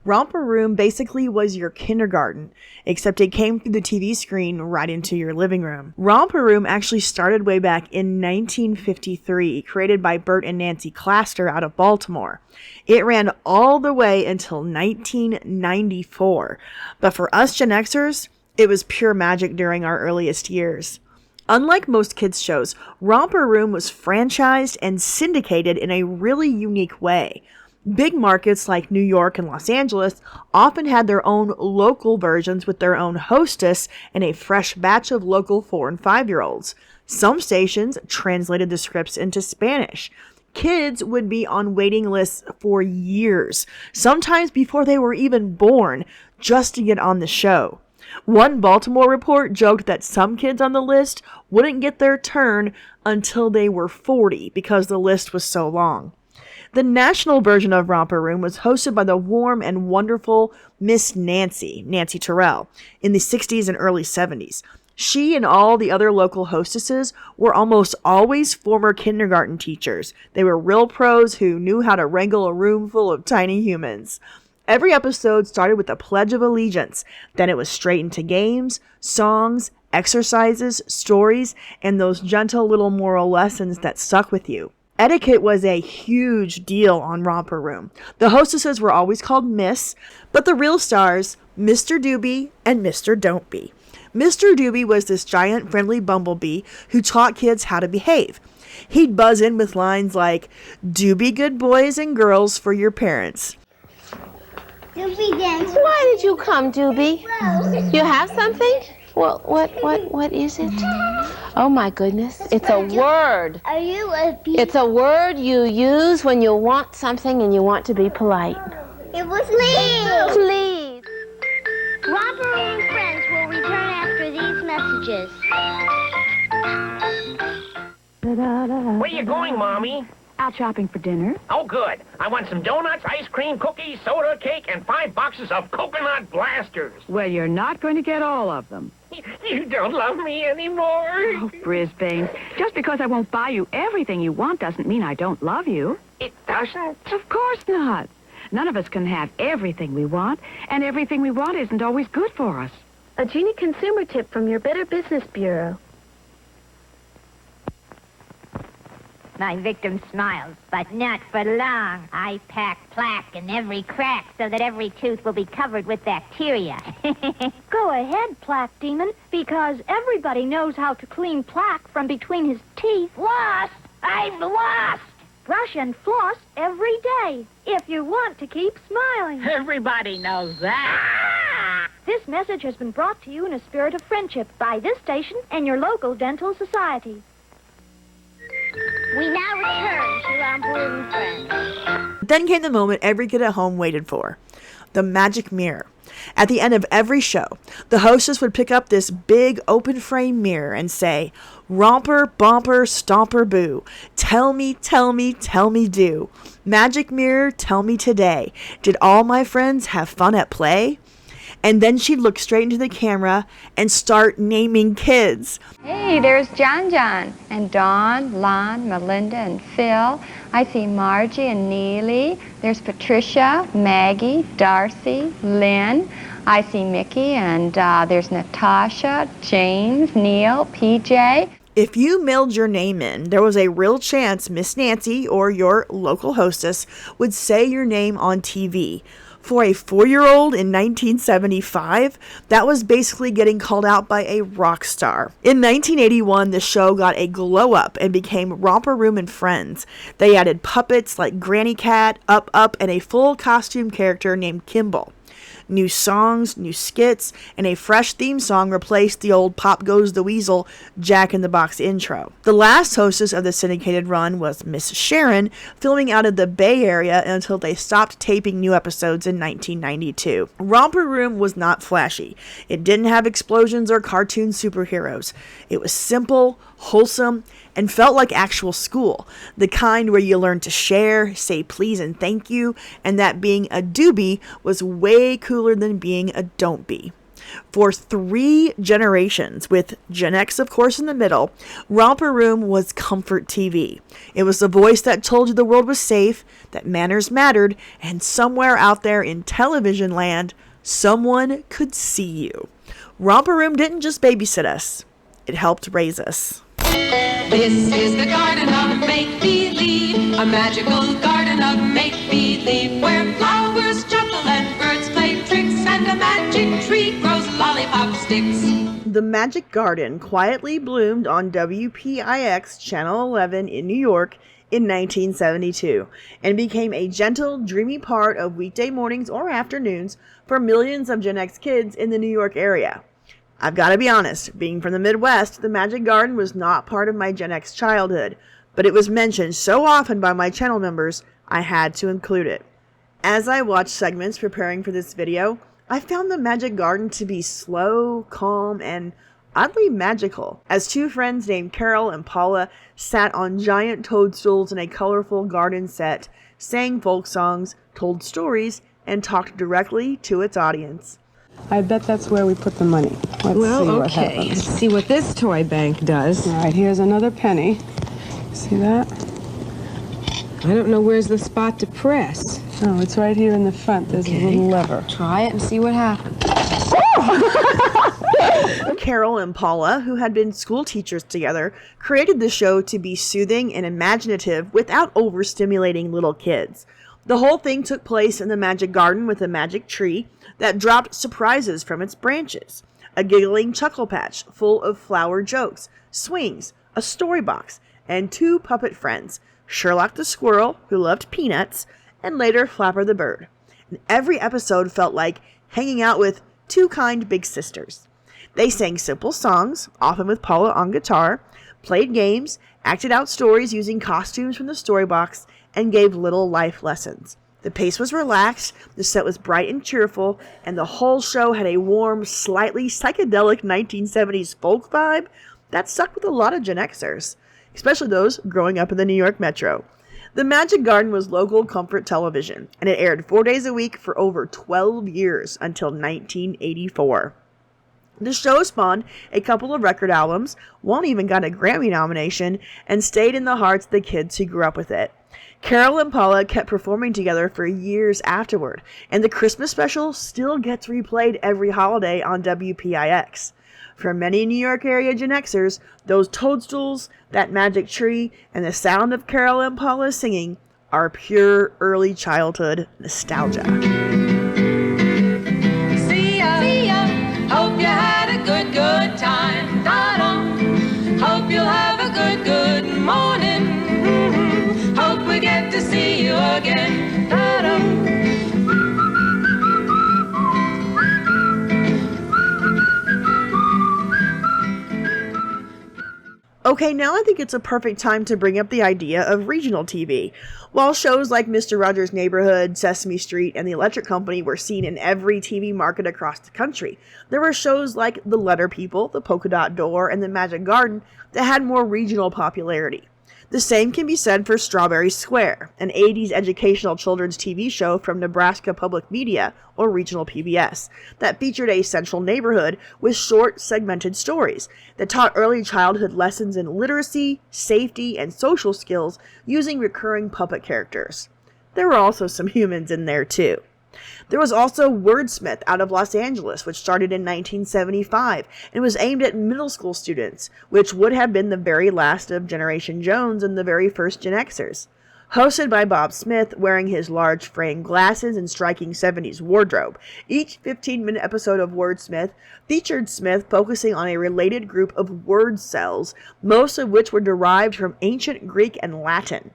Romper Room basically was your kindergarten, except it came through the TV screen right into your living room. Romper Room actually started way back in 1953, created by Bert and Nancy Claster out of Baltimore. It ran all the way until 1994, but for us Gen Xers, it was pure magic during our earliest years. Unlike most kids' shows, Romper Room was franchised and syndicated in a really unique way. Big markets like New York and Los Angeles often had their own local versions with their own hostess and a fresh batch of local 4 and 5-year-olds. Some stations translated the scripts into Spanish. Kids would be on waiting lists for years, sometimes before they were even born, just to get on the show. One Baltimore report joked that some kids on the list wouldn't get their turn until they were 40 because the list was so long. The national version of Romper Room was hosted by the warm and wonderful Miss Nancy Terrell, in the 60s and early 70s. She and all the other local hostesses were almost always former kindergarten teachers. They were real pros who knew how to wrangle a room full of tiny humans. Every episode started with a Pledge of Allegiance. Then it was straight into games, songs, exercises, stories, and those gentle little moral lessons that stuck with you. Etiquette was a huge deal on Romper Room. The hostesses were always called Miss, but the real stars, Mr. Doobie and Mr. Don't Be. Mr. Doobie was this giant friendly bumblebee who taught kids how to behave. He'd buzz in with lines like, "Do be good boys and girls for your parents." Doobie dance. Why did you come, Doobie? You have something? Well, what is it? Oh my goodness, it's a word. Are you a bee? It's a word you use when you want something and you want to be polite. It was me. Please. Romper Room friends will return after these messages. Where you going, Mommy? Out shopping for dinner. Oh, good. I want some donuts, ice cream, cookies, soda, cake, and 5 boxes of coconut blasters. Well, you're not going to get all of them. You don't love me anymore. Oh, Brisbane, just because I won't buy you everything you want doesn't mean I don't love you. It doesn't? Of course not. None of us can have everything we want, and everything we want isn't always good for us. A Genie consumer tip from your Better Business Bureau. My victim smiles, but not for long. I pack plaque in every crack so that every tooth will be covered with bacteria. Go ahead, plaque demon, because everybody knows how to clean plaque from between his teeth. Lost! I'm lost! Brush and floss every day if you want to keep smiling. Everybody knows that. This message has been brought to you in a spirit of friendship by this station and your local dental society. We now return to Romper Room friends. Then came the moment every kid at home waited for. The magic mirror. At the end of every show, the hostess would pick up this big open frame mirror and say, "Romper, bumper, stomper, boo. Tell me, tell me, tell me, do. Magic mirror, tell me today. Did all my friends have fun at play?" And then she'd look straight into the camera and start naming kids. Hey, there's John and Dawn, Lon, Melinda, and Phil. I see Margie and Neely. There's Patricia, Maggie, Darcy, Lynn. I see Mickey, and there's Natasha, James, Neil, PJ. If you mailed your name in, there was a real chance Miss Nancy or your local hostess would say your name on TV. For a 4-year-old in 1975, that was basically getting called out by a rock star. In 1981, the show got a glow up and became Romper Room and Friends. They added puppets like Granny Cat, Up Up, and a full costume character named Kimball. New songs, new skits, and a fresh theme song replaced the old Pop Goes the Weasel Jack in the Box intro. The last hostess of the syndicated run was Miss Sharon, filming out of the Bay Area until they stopped taping new episodes in 1992. Romper Room was not flashy. It didn't have explosions or cartoon superheroes. It was simple, wholesome, and felt like actual school, the kind where you learn to share, say please and thank you, and that being a doobie was way cooler than being a don't be. For 3 generations, with Gen X of course in the middle, Romper Room was comfort TV. It was the voice that told you the world was safe, that manners mattered, and somewhere out there in television land, someone could see you. Romper Room didn't just babysit us, it helped raise us. This is the garden of make-believe, a magical garden of make-believe, where flowers chuckle and birds play tricks, and a magic tree grows lollipop sticks. The Magic Garden quietly bloomed on WPIX Channel 11 in New York in 1972 and became a gentle, dreamy part of weekday mornings or afternoons for millions of Gen X kids in the New York area. I've got to be honest, being from the Midwest, the Magic Garden was not part of my Gen X childhood, but it was mentioned so often by my channel members, I had to include it. As I watched segments preparing for this video, I found the Magic Garden to be slow, calm, and oddly magical, as 2 friends named Carol and Paula sat on giant toadstools in a colorful garden set, sang folk songs, told stories, and talked directly to its audience. I bet that's where we put the money. Let's see what happens. Let's see what this toy bank does. All right, here's another penny. See that? I don't know where's the spot to press. Oh, it's right here in the front. There's a little lever. Try it and see what happens. Carol and Paula, who had been school teachers together, created the show to be soothing and imaginative without overstimulating little kids. The whole thing took place in the Magic Garden with a magic tree that dropped surprises from its branches, a giggling chuckle patch full of flower jokes, swings, a story box, and 2 puppet friends, Sherlock the Squirrel, who loved peanuts, and later Flapper the Bird. And every episode felt like hanging out with 2 kind big sisters. They sang simple songs, often with Paula on guitar, played games, acted out stories using costumes from the story box, and gave little life lessons. The pace was relaxed, the set was bright and cheerful, and the whole show had a warm, slightly psychedelic 1970s folk vibe that stuck with a lot of Gen Xers, especially those growing up in the New York Metro. The Magic Garden was local comfort television, and it aired 4 days a week for over 12 years until 1984. The show spawned a couple of record albums, one even got a Grammy nomination, and stayed in the hearts of the kids who grew up with it. Carol and Paula kept performing together for years afterward, and the Christmas special still gets replayed every holiday on WPIX. For many New York area Gen Xers, those toadstools, that magic tree, and the sound of Carol and Paula singing are pure early childhood nostalgia. See ya, hope you had a good time. Da-dum. Hope you'll have a good morning. Hope we get to see you again. Da-dum. Okay, now I think it's a perfect time to bring up the idea of regional TV. While shows like Mr. Rogers' Neighborhood, Sesame Street, and The Electric Company were seen in every TV market across the country, there were shows like The Letter People, The Polka Dot Door, and The Magic Garden that had more regional popularity. The same can be said for Strawberry Square, an 80s educational children's TV show from Nebraska Public Media, or regional PBS, that featured a central neighborhood with short, segmented stories that taught early childhood lessons in literacy, safety, and social skills using recurring puppet characters. There were also some humans in there too. There was also Wordsmith out of Los Angeles, which started in 1975 and was aimed at middle school students, which would have been the very last of Generation Jones and the very first Gen Xers. Hosted by Bob Smith, wearing his large frame glasses and striking 70s wardrobe, each 15-minute episode of Wordsmith featured Smith focusing on a related group of word cells, most of which were derived from ancient Greek and Latin.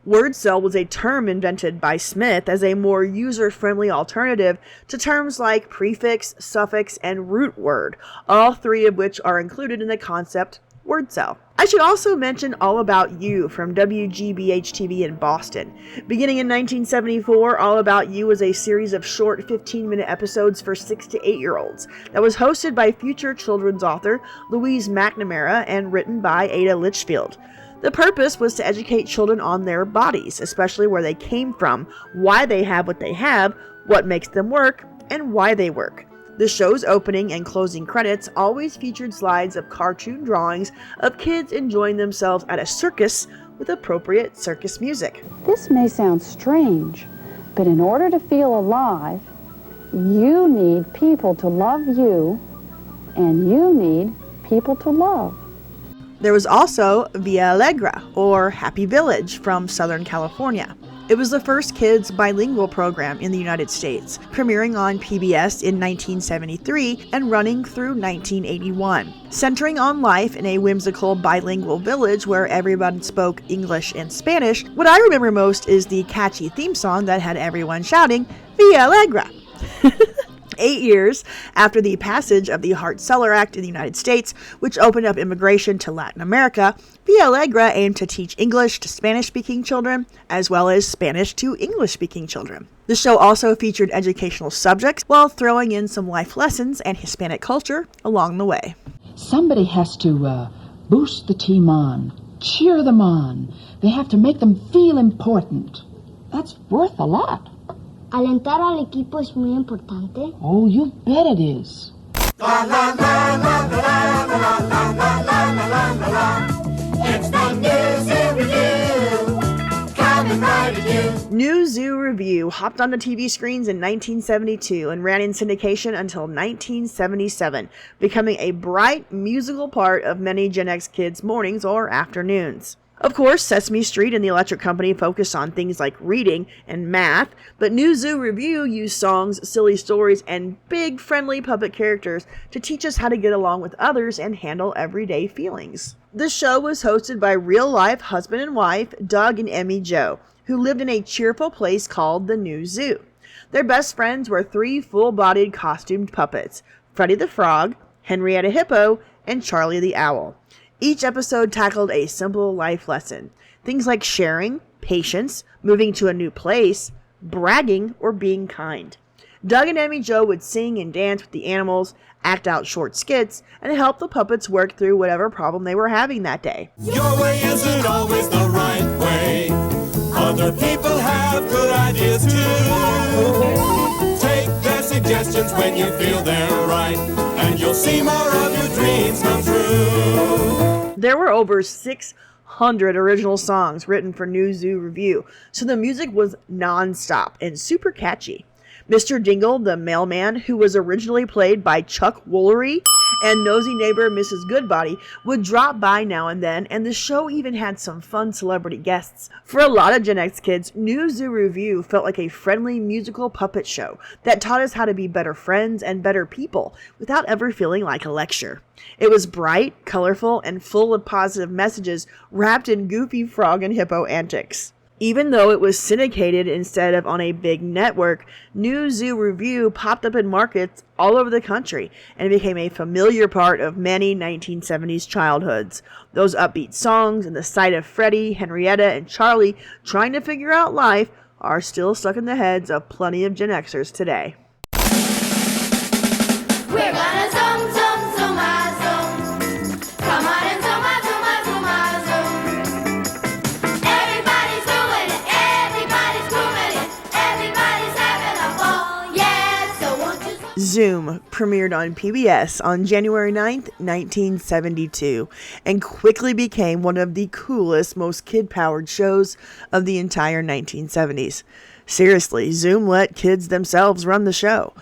Word cell was a term invented by Smith as a more user-friendly alternative to terms like prefix, suffix, and root word, all 3 of which are included in the concept word cell. I should also mention All About You from WGBH-TV in Boston. Beginning in 1974, All About You was a series of short 15-minute episodes for 6 to 8-year-olds that was hosted by future children's author Louise McNamara and written by Ada Litchfield. The purpose was to educate children on their bodies, especially where they came from, why they have what they have, what makes them work, and why they work. The show's opening and closing credits always featured slides of cartoon drawings of kids enjoying themselves at a circus with appropriate circus music. This may sound strange, but in order to feel alive, you need people to love you, and you need people to love. There was also Villa Alegre, or Happy Village, from Southern California. It was the first kids' bilingual program in the United States, premiering on PBS in 1973 and running through 1981. Centering on life in a whimsical bilingual village where everyone spoke English and Spanish, what I remember most is the catchy theme song that had everyone shouting, Villa Alegre! 8 years after the passage of the Hart-Celler Act in the United States, which opened up immigration to Latin America, Villa Alegre aimed to teach English to Spanish-speaking children, as well as Spanish to English-speaking children. The show also featured educational subjects while throwing in some life lessons and Hispanic culture along the way. Somebody has to boost the team on, cheer them on. They have to make them feel important. That's worth a lot. Alentar al equipo es muy importante. Oh, you bet it is. La la la la la la la la la la la la. It's the New Zoo Review, coming right at you. New Zoo Review hopped onto TV screens in 1972 and ran in syndication until 1977, becoming a bright musical part of many Gen X kids' mornings or afternoons. Of course, Sesame Street and the Electric Company focused on things like reading and math, but New Zoo Review used songs, silly stories, and big friendly puppet characters to teach us how to get along with others and handle everyday feelings. The show was hosted by real-life husband and wife, Doug and Emmy Jo, who lived in a cheerful place called the New Zoo. Their best friends were 3 full-bodied costumed puppets, Freddie the Frog, Henrietta Hippo, and Charlie the Owl. Each episode tackled a simple life lesson. Things like sharing, patience, moving to a new place, bragging, or being kind. Doug and Emmy Jo would sing and dance with the animals, act out short skits, and help the puppets work through whatever problem they were having that day. Your way isn't always the right way. Other people have good ideas too. Take their suggestions when you feel they're right, and you'll see more of your dreams come true. There were over 600 original songs written for New Zoo Review, so the music was non-stop and super catchy. Mr. Dingle, the mailman, who was originally played by Chuck Woolery, and nosy neighbor Mrs. Goodbody would drop by now and then, and the show even had some fun celebrity guests. For a lot of Gen X kids, New Zoo Review felt like a friendly musical puppet show that taught us how to be better friends and better people without ever feeling like a lecture. It was bright, colorful, and full of positive messages wrapped in goofy frog and hippo antics. Even though it was syndicated instead of on a big network, New Zoo Review popped up in markets all over the country and became a familiar part of many 1970s childhoods. Those upbeat songs and the sight of Freddie, Henrietta, and Charlie trying to figure out life are still stuck in the heads of plenty of Gen Xers today. We're gonna zoom, zoom, zoom, zoom. Come on and zoom, zoom, zoom, zoom. Everybody's doing it, everybody's grooving it, everybody's having a ball, yeah, so won't you Zoom premiered on PBS on January 9th, 1972, and quickly became one of the coolest, most kid-powered shows of the entire 1970s. Seriously, Zoom let kids themselves run the show.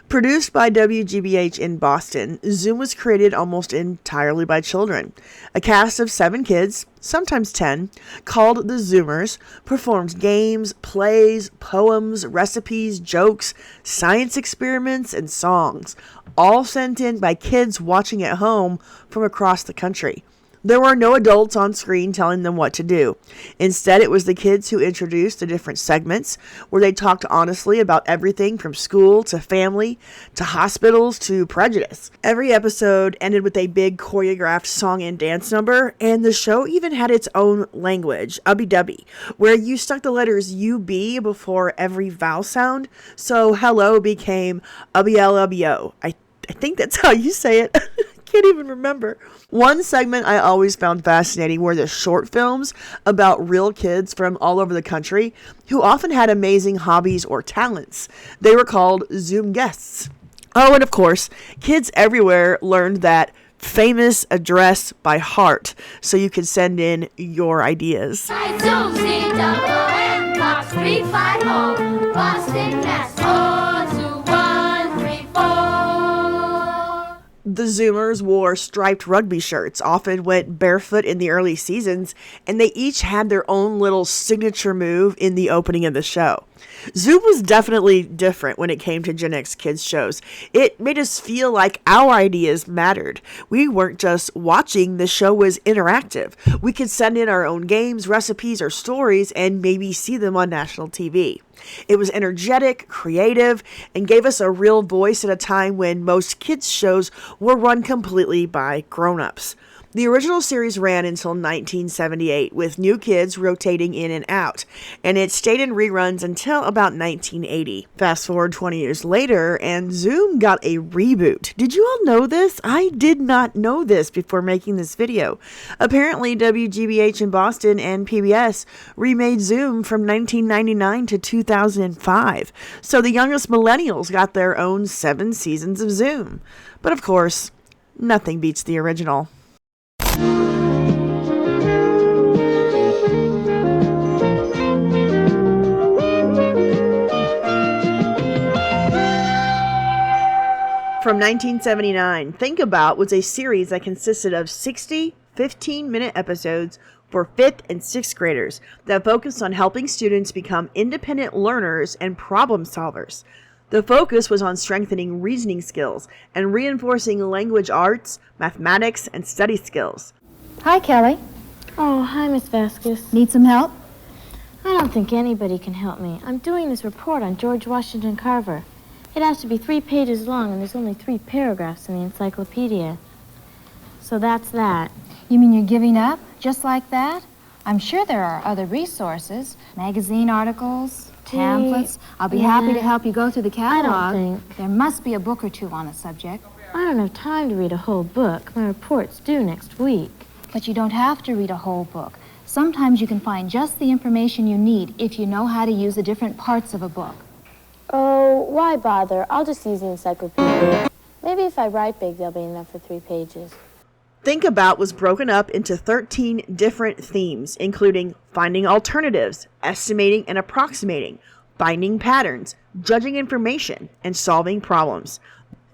Produced by WGBH in Boston, Zoom was created almost entirely by children. A cast of 7 kids, sometimes 10, called the Zoomers, performed games, plays, poems, recipes, jokes, science experiments, and songs, all sent in by kids watching at home from across the country. There were no adults on screen telling them what to do. Instead, it was the kids who introduced the different segments where they talked honestly about everything from school to family to hospitals to prejudice. Every episode ended with a big choreographed song and dance number, and the show even had its own language, ubby-dubby, where you stuck the letters UB before every vowel sound, so hello became ubby-l-ubby-o. I think that's how you say it. Can't even remember. One segment I always found fascinating were the short films about real kids from all over the country who often had amazing hobbies or talents. They were called Zoom guests. Oh, and of course, kids everywhere learned that famous address by heart so you could send in your ideas. Z-O-O-M, Box 350, Boston, Mass. 02134. The Zoomers wore striped rugby shirts, often went barefoot in the early seasons, and they each had their own little signature move in the opening of the show. Zoom was definitely different when it came to Gen X kids shows. It made us feel like our ideas mattered. We weren't just watching, the show was interactive. We could send in our own games, recipes, or stories and maybe see them on national TV. It was energetic, creative, and gave us a real voice at a time when most kids' shows were run completely by grown-ups. The original series ran until 1978, with new kids rotating in and out, and it stayed in reruns until about 1980. Fast forward 20 years later, and Zoom got a reboot. Did you all know this? I did not know this before making this video. Apparently, WGBH in Boston and PBS remade Zoom from 1999 to 2005, so the youngest millennials got their own 7 seasons of Zoom. But of course, nothing beats the original. From 1979, Think About was a series that consisted of 60 15-minute episodes for 5th and 6th graders that focused on helping students become independent learners and problem solvers. The focus was on strengthening reasoning skills and reinforcing language arts, mathematics, and study skills. Hi, Kelly. Oh, hi, Miss Vasquez. Need some help? I don't think anybody can help me. I'm doing this report on George Washington Carver. It has to be 3 pages long, and there's only 3 paragraphs in the encyclopedia. So that's that. You mean you're giving up, just like that? I'm sure there are other resources, magazine articles, pamphlets. I'll be happy to help you go through the catalog. I don't think. There must be a book or 2 on the subject. I don't have time to read a whole book. My report's due next week. But you don't have to read a whole book. Sometimes you can find just the information you need if you know how to use the different parts of a book. Oh, why bother? I'll just use the encyclopedia. Maybe if I write big, there'll be enough for 3 pages. Think About was broken up into 13 different themes, including finding alternatives, estimating and approximating, finding patterns, judging information, and solving problems.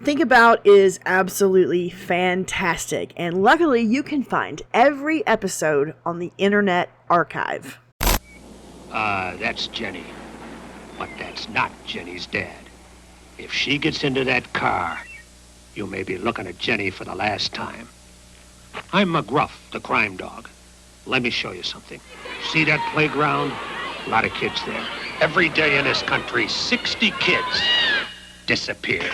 Think About is absolutely fantastic, and luckily you can find every episode on the Internet Archive. That's Jenny. But that's not Jenny's dad. If she gets into that car, you may be looking at Jenny for the last time. I'm McGruff, the crime dog. Let me show you something. See that playground? A lot of kids there. Every day in this country, 60 kids disappear.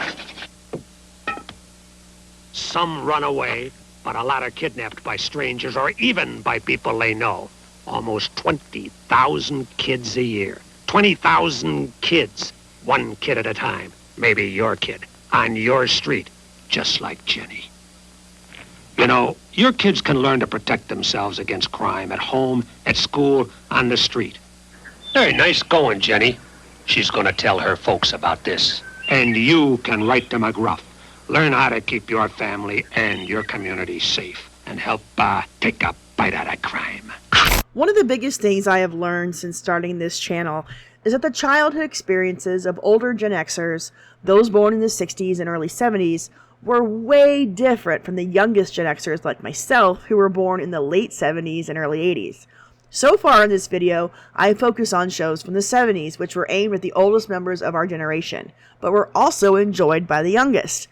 Some run away, but a lot are kidnapped by strangers or even by people they know. Almost 20,000 kids a year. 20,000 kids, 1 kid at a time. Maybe your kid, on your street, just like Jenny. You know, your kids can learn to protect themselves against crime at home, at school, on the street. Hey, nice going, Jenny. She's gonna tell her folks about this. And you can write to McGruff. Learn how to keep your family and your community safe and help take a bite out of crime. One of the biggest things I have learned since starting this channel is that the childhood experiences of older Gen Xers, those born in the 60s and early 70s, were way different from the youngest Gen Xers like myself who were born in the late 70s and early 80s. So far in this video, I focus on shows from the 70s, which were aimed at the oldest members of our generation, but were also enjoyed by the youngest.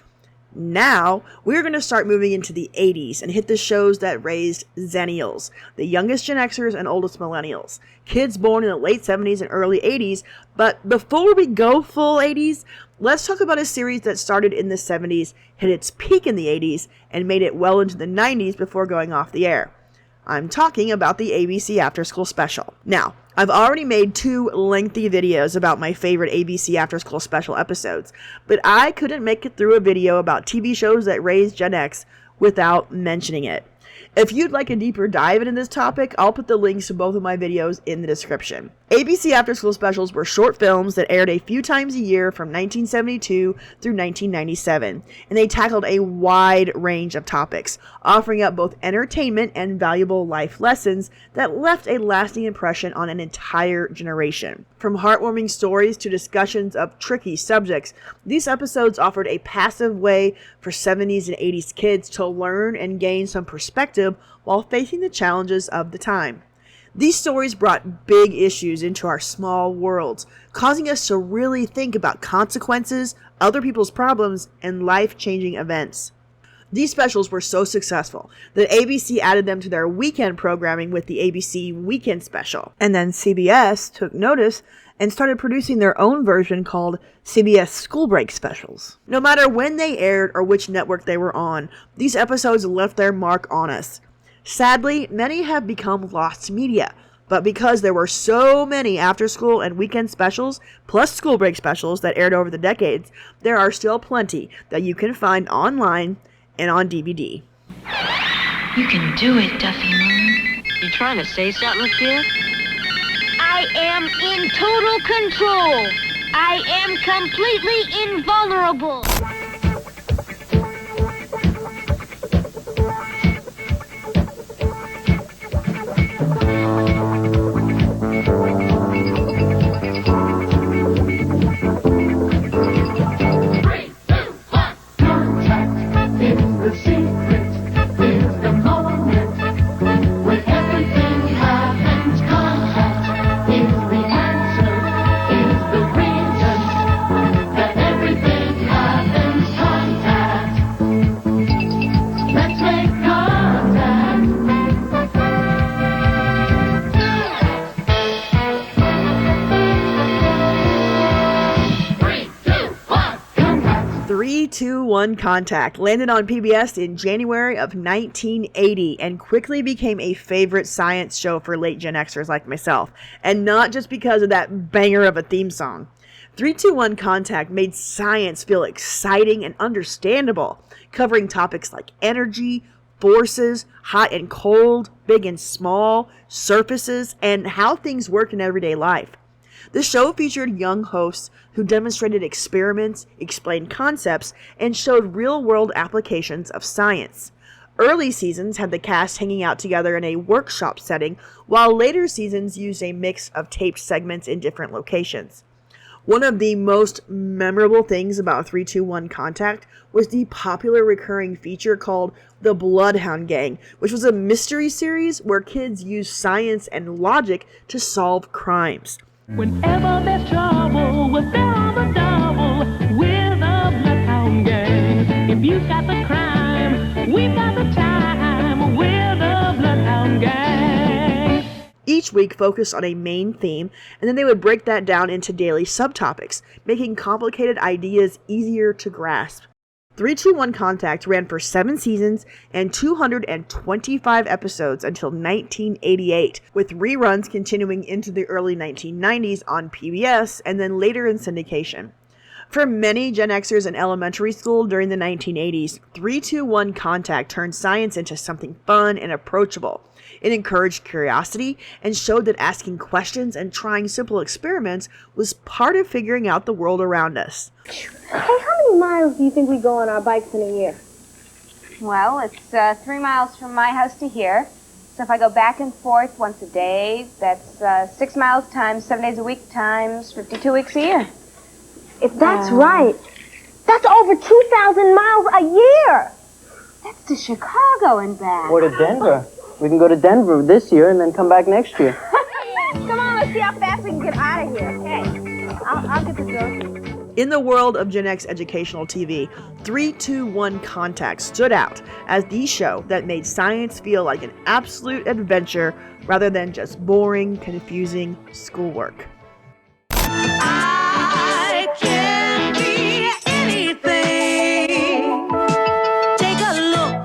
Now, we're going to start moving into the 80s and hit the shows that raised Xennials, the youngest Gen Xers and oldest millennials, kids born in the late 70s and early 80s. But before we go full 80s, let's talk about a series that started in the 70s, hit its peak in the 80s, and made it well into the 90s before going off the air. I'm talking about the ABC After School Special. Now, I've already made 2 lengthy videos about my favorite ABC After School Special episodes, but I couldn't make it through a video about TV shows that raised Gen X without mentioning it. If you'd like a deeper dive into this topic, I'll put the links to both of my videos in the description. ABC after-school specials were short films that aired a few times a year from 1972 through 1997, and they tackled a wide range of topics, offering up both entertainment and valuable life lessons that left a lasting impression on an entire generation. From heartwarming stories to discussions of tricky subjects, these episodes offered a passive way for 70s and 80s kids to learn and gain some perspective while facing the challenges of the time. These stories brought big issues into our small worlds, causing us to really think about consequences, other people's problems, and life-changing events. These specials were so successful that ABC added them to their weekend programming with the ABC Weekend Special. And then CBS took notice and started producing their own version called CBS School Break Specials. No matter when they aired or which network they were on, these episodes left their mark on us. Sadly, many have become lost media, but because there were so many after-school and weekend specials, plus school break specials that aired over the decades, there are still plenty that you can find online and on DVD. You can do it, Duffy Moon. You trying to say something, kid? I am in total control. I am completely invulnerable. Contact landed on PBS in January of 1980 and quickly became a favorite science show for late Gen Xers like myself, and not just because of that banger of a theme song. 321 Contact made science feel exciting and understandable, covering topics like energy, forces, hot and cold, big and small, surfaces, and how things work in everyday life. The show featured young hosts who demonstrated experiments, explained concepts, and showed real-world applications of science. Early seasons had the cast hanging out together in a workshop setting, while later seasons used a mix of taped segments in different locations. One of the most memorable things about 321 Contact was the popular recurring feature called The Bloodhound Gang, which was a mystery series where kids used science and logic to solve crimes. Whenever there's trouble, we're there on the double. We're the Bloodhound Gang. If you've got the crime, we've got the time. We're the Bloodhound Gang. Each week focused on a main theme, and then they would break that down into daily subtopics, making complicated ideas easier to grasp. 321 Contact ran for 7 seasons and 225 episodes until 1988, with reruns continuing into the early 1990s on PBS and then later in syndication. For many Gen Xers in elementary school during the 1980s, 321 Contact turned science into something fun and approachable. It encouraged curiosity and showed that asking questions and trying simple experiments was part of figuring out the world around us. Hey, how many miles do you think we go on our bikes in a year? Well, it's 3 miles from my house to here. So if I go back and forth once a day, that's 6 miles times 7 days a week times 52 weeks a year. If that's right, that's over 2,000 miles a year. That's to Chicago and back. Or to Denver. We can go to Denver this year and then come back next year. Come on, let's see how fast we can get out of here. Okay, I'll get the door. In the world of Gen X educational TV, 321 Contact stood out as the show that made science feel like an absolute adventure rather than just boring, confusing schoolwork. I can be anything. Take a look,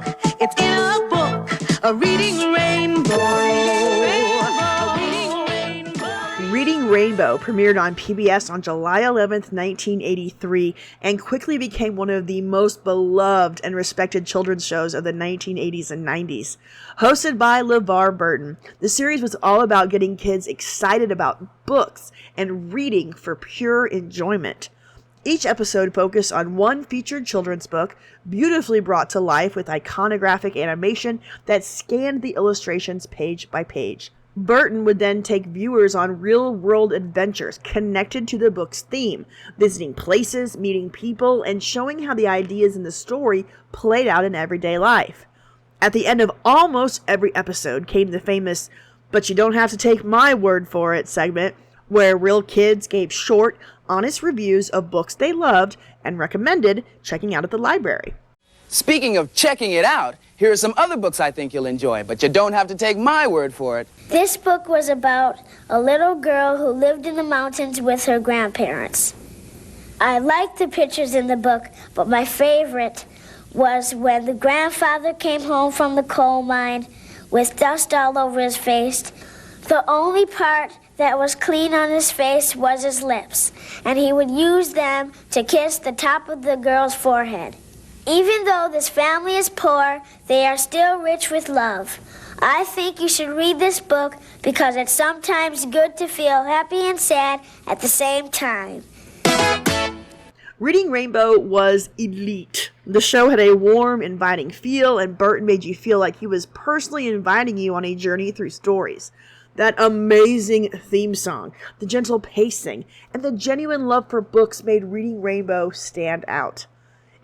it's in a book, a reading rainbow. Reading Reading Rainbow premiered on PBS on July 11th, 1983, and quickly became one of the most beloved and respected children's shows of the 1980s and 90s. Hosted by LeVar Burton, the series was all about getting kids excited about books and reading for pure enjoyment. Each episode focused on one featured children's book, beautifully brought to life with iconographic animation that scanned the illustrations page by page. Burton would then take viewers on real-world adventures connected to the book's theme, visiting places, meeting people, and showing how the ideas in the story played out in everyday life. At the end of almost every episode came the famous "But you don't have to take my word for it" segment, where real kids gave short, honest reviews of books they loved and recommended checking out at the library. Speaking of checking it out, here are some other books I think you'll enjoy, but you don't have to take my word for it. This book was about a little girl who lived in the mountains with her grandparents. I liked the pictures in the book, but my favorite was when the grandfather came home from the coal mine with dust all over his face. The only part that was clean on his face was his lips, and he would use them to kiss the top of the girl's forehead. Even though this family is poor, they are still rich with love. I think you should read this book because it's sometimes good to feel happy and sad at the same time. Reading Rainbow was elite. The show had a warm, inviting feel, and Burton made you feel like he was personally inviting you on a journey through stories. That amazing theme song, the gentle pacing, and the genuine love for books made Reading Rainbow stand out.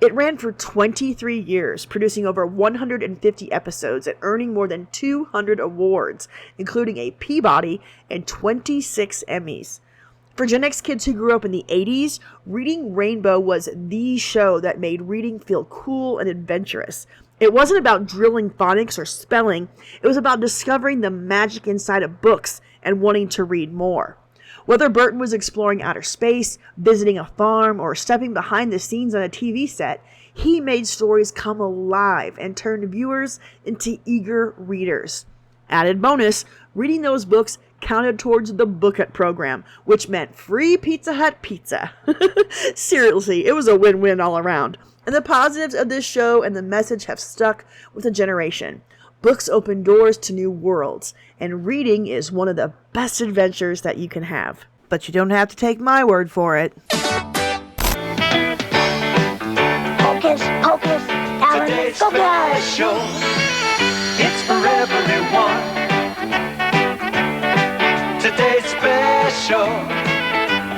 It ran for 23 years, producing over 150 episodes and earning more than 200 awards, including a Peabody and 26 Emmys. For Gen X kids who grew up in the 80s, Reading Rainbow was the show that made reading feel cool and adventurous. It wasn't about drilling phonics or spelling, it was about discovering the magic inside of books and wanting to read more. Whether Burton was exploring outer space, visiting a farm, or stepping behind the scenes on a TV set, he made stories come alive and turned viewers into eager readers. Added bonus, reading those books counted towards the Book It program, which meant free Pizza Hut pizza. Seriously, it was a win-win all around. And the positives of this show and the message have stuck with a generation. Books open doors to new worlds, and reading is one of the best adventures that you can have. But you don't have to take my word for it. Hocus pocus, Today's special, it's for everyone. Today's special,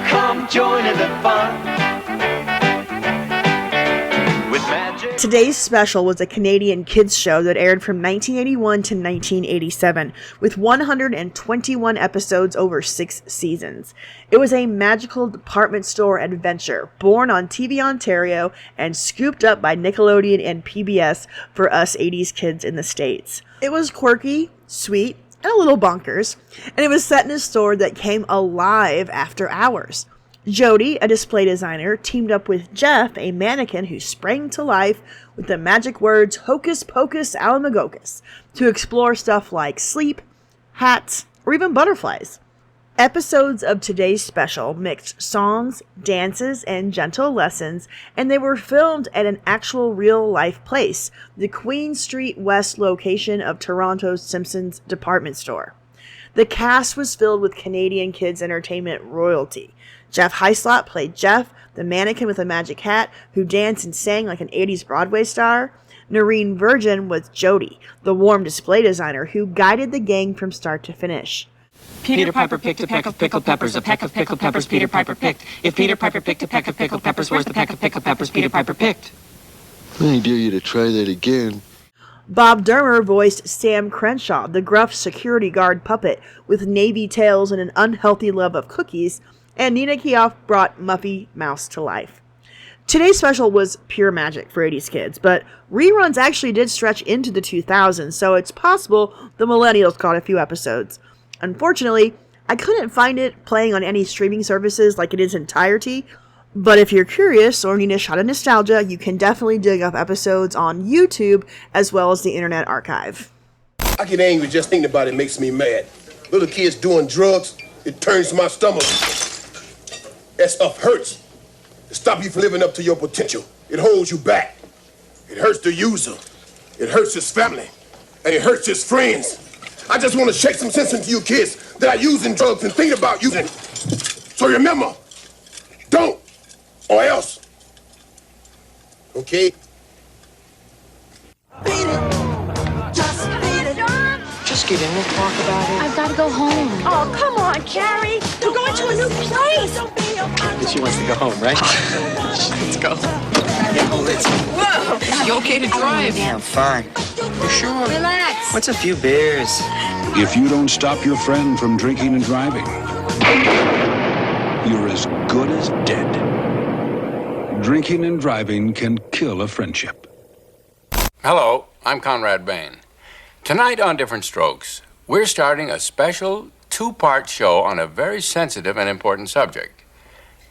come join in the fun. Today's Special was a Canadian kids show that aired from 1981 to 1987, with 121 episodes over 6 seasons. It was a magical department store adventure, born on TV Ontario and scooped up by Nickelodeon and PBS for us 80s kids in the States. It was quirky, sweet, and a little bonkers, and it was set in a store that came alive after hours. Jody, a display designer, teamed up with Jeff, a mannequin who sprang to life with the magic words Hocus Pocus Alamagocus to explore stuff like sleep, hats, or even butterflies. Episodes of Today's Special mixed songs, dances, and gentle lessons, and they were filmed at an actual real-life place, the Queen Street West location of Toronto's Simpsons department store. The cast was filled with Canadian kids' entertainment royalty. Jeff Hyslop played Jeff, the mannequin with a magic hat who danced and sang like an 80s Broadway star. Noreen Virgin was Jody, the warm display designer who guided the gang from start to finish. Peter Piper picked a peck of pickled peppers, a peck of pickled peppers Peter Piper picked. If Peter Piper picked a peck of pickled peppers, where's the peck of pickled peppers Peter Piper picked? I dare you to try that again. Bob Dermer voiced Sam Crenshaw, the gruff security guard puppet with navy tails and an unhealthy love of cookies, and Nina Kioff brought Muffy Mouse to life. Today's Special was pure magic for 80s kids, but reruns actually did stretch into the 2000s, so it's possible the millennials caught a few episodes. Unfortunately, I couldn't find it playing on any streaming services like in its entirety, but if you're curious or need a shot of nostalgia, you can definitely dig up episodes on YouTube as well as the Internet Archive. I get angry just thinking about it makes me mad. Little kids doing drugs, It turns my stomach. That stuff hurts. It stops you from living up to your potential. It holds you back. It hurts the user. It hurts his family. And it hurts his friends. I just want to shake some sense into you kids that are using drugs and thinking about using. So remember, don't, or else. Okay? Just get in and talk about it. I've got to go home. Oh, come on, Carrie. We're going to a new place. She wants to go home, right? Let's go. Whoa! You okay to drive? Yeah, I'm fine. You sure? Relax. What's a few beers? If you don't stop your friend from drinking and driving, you're as good as dead. Drinking and driving can kill a friendship. Hello, I'm Conrad Bain. Tonight on Different Strokes, we're starting a special two-part show on a very sensitive and important subject.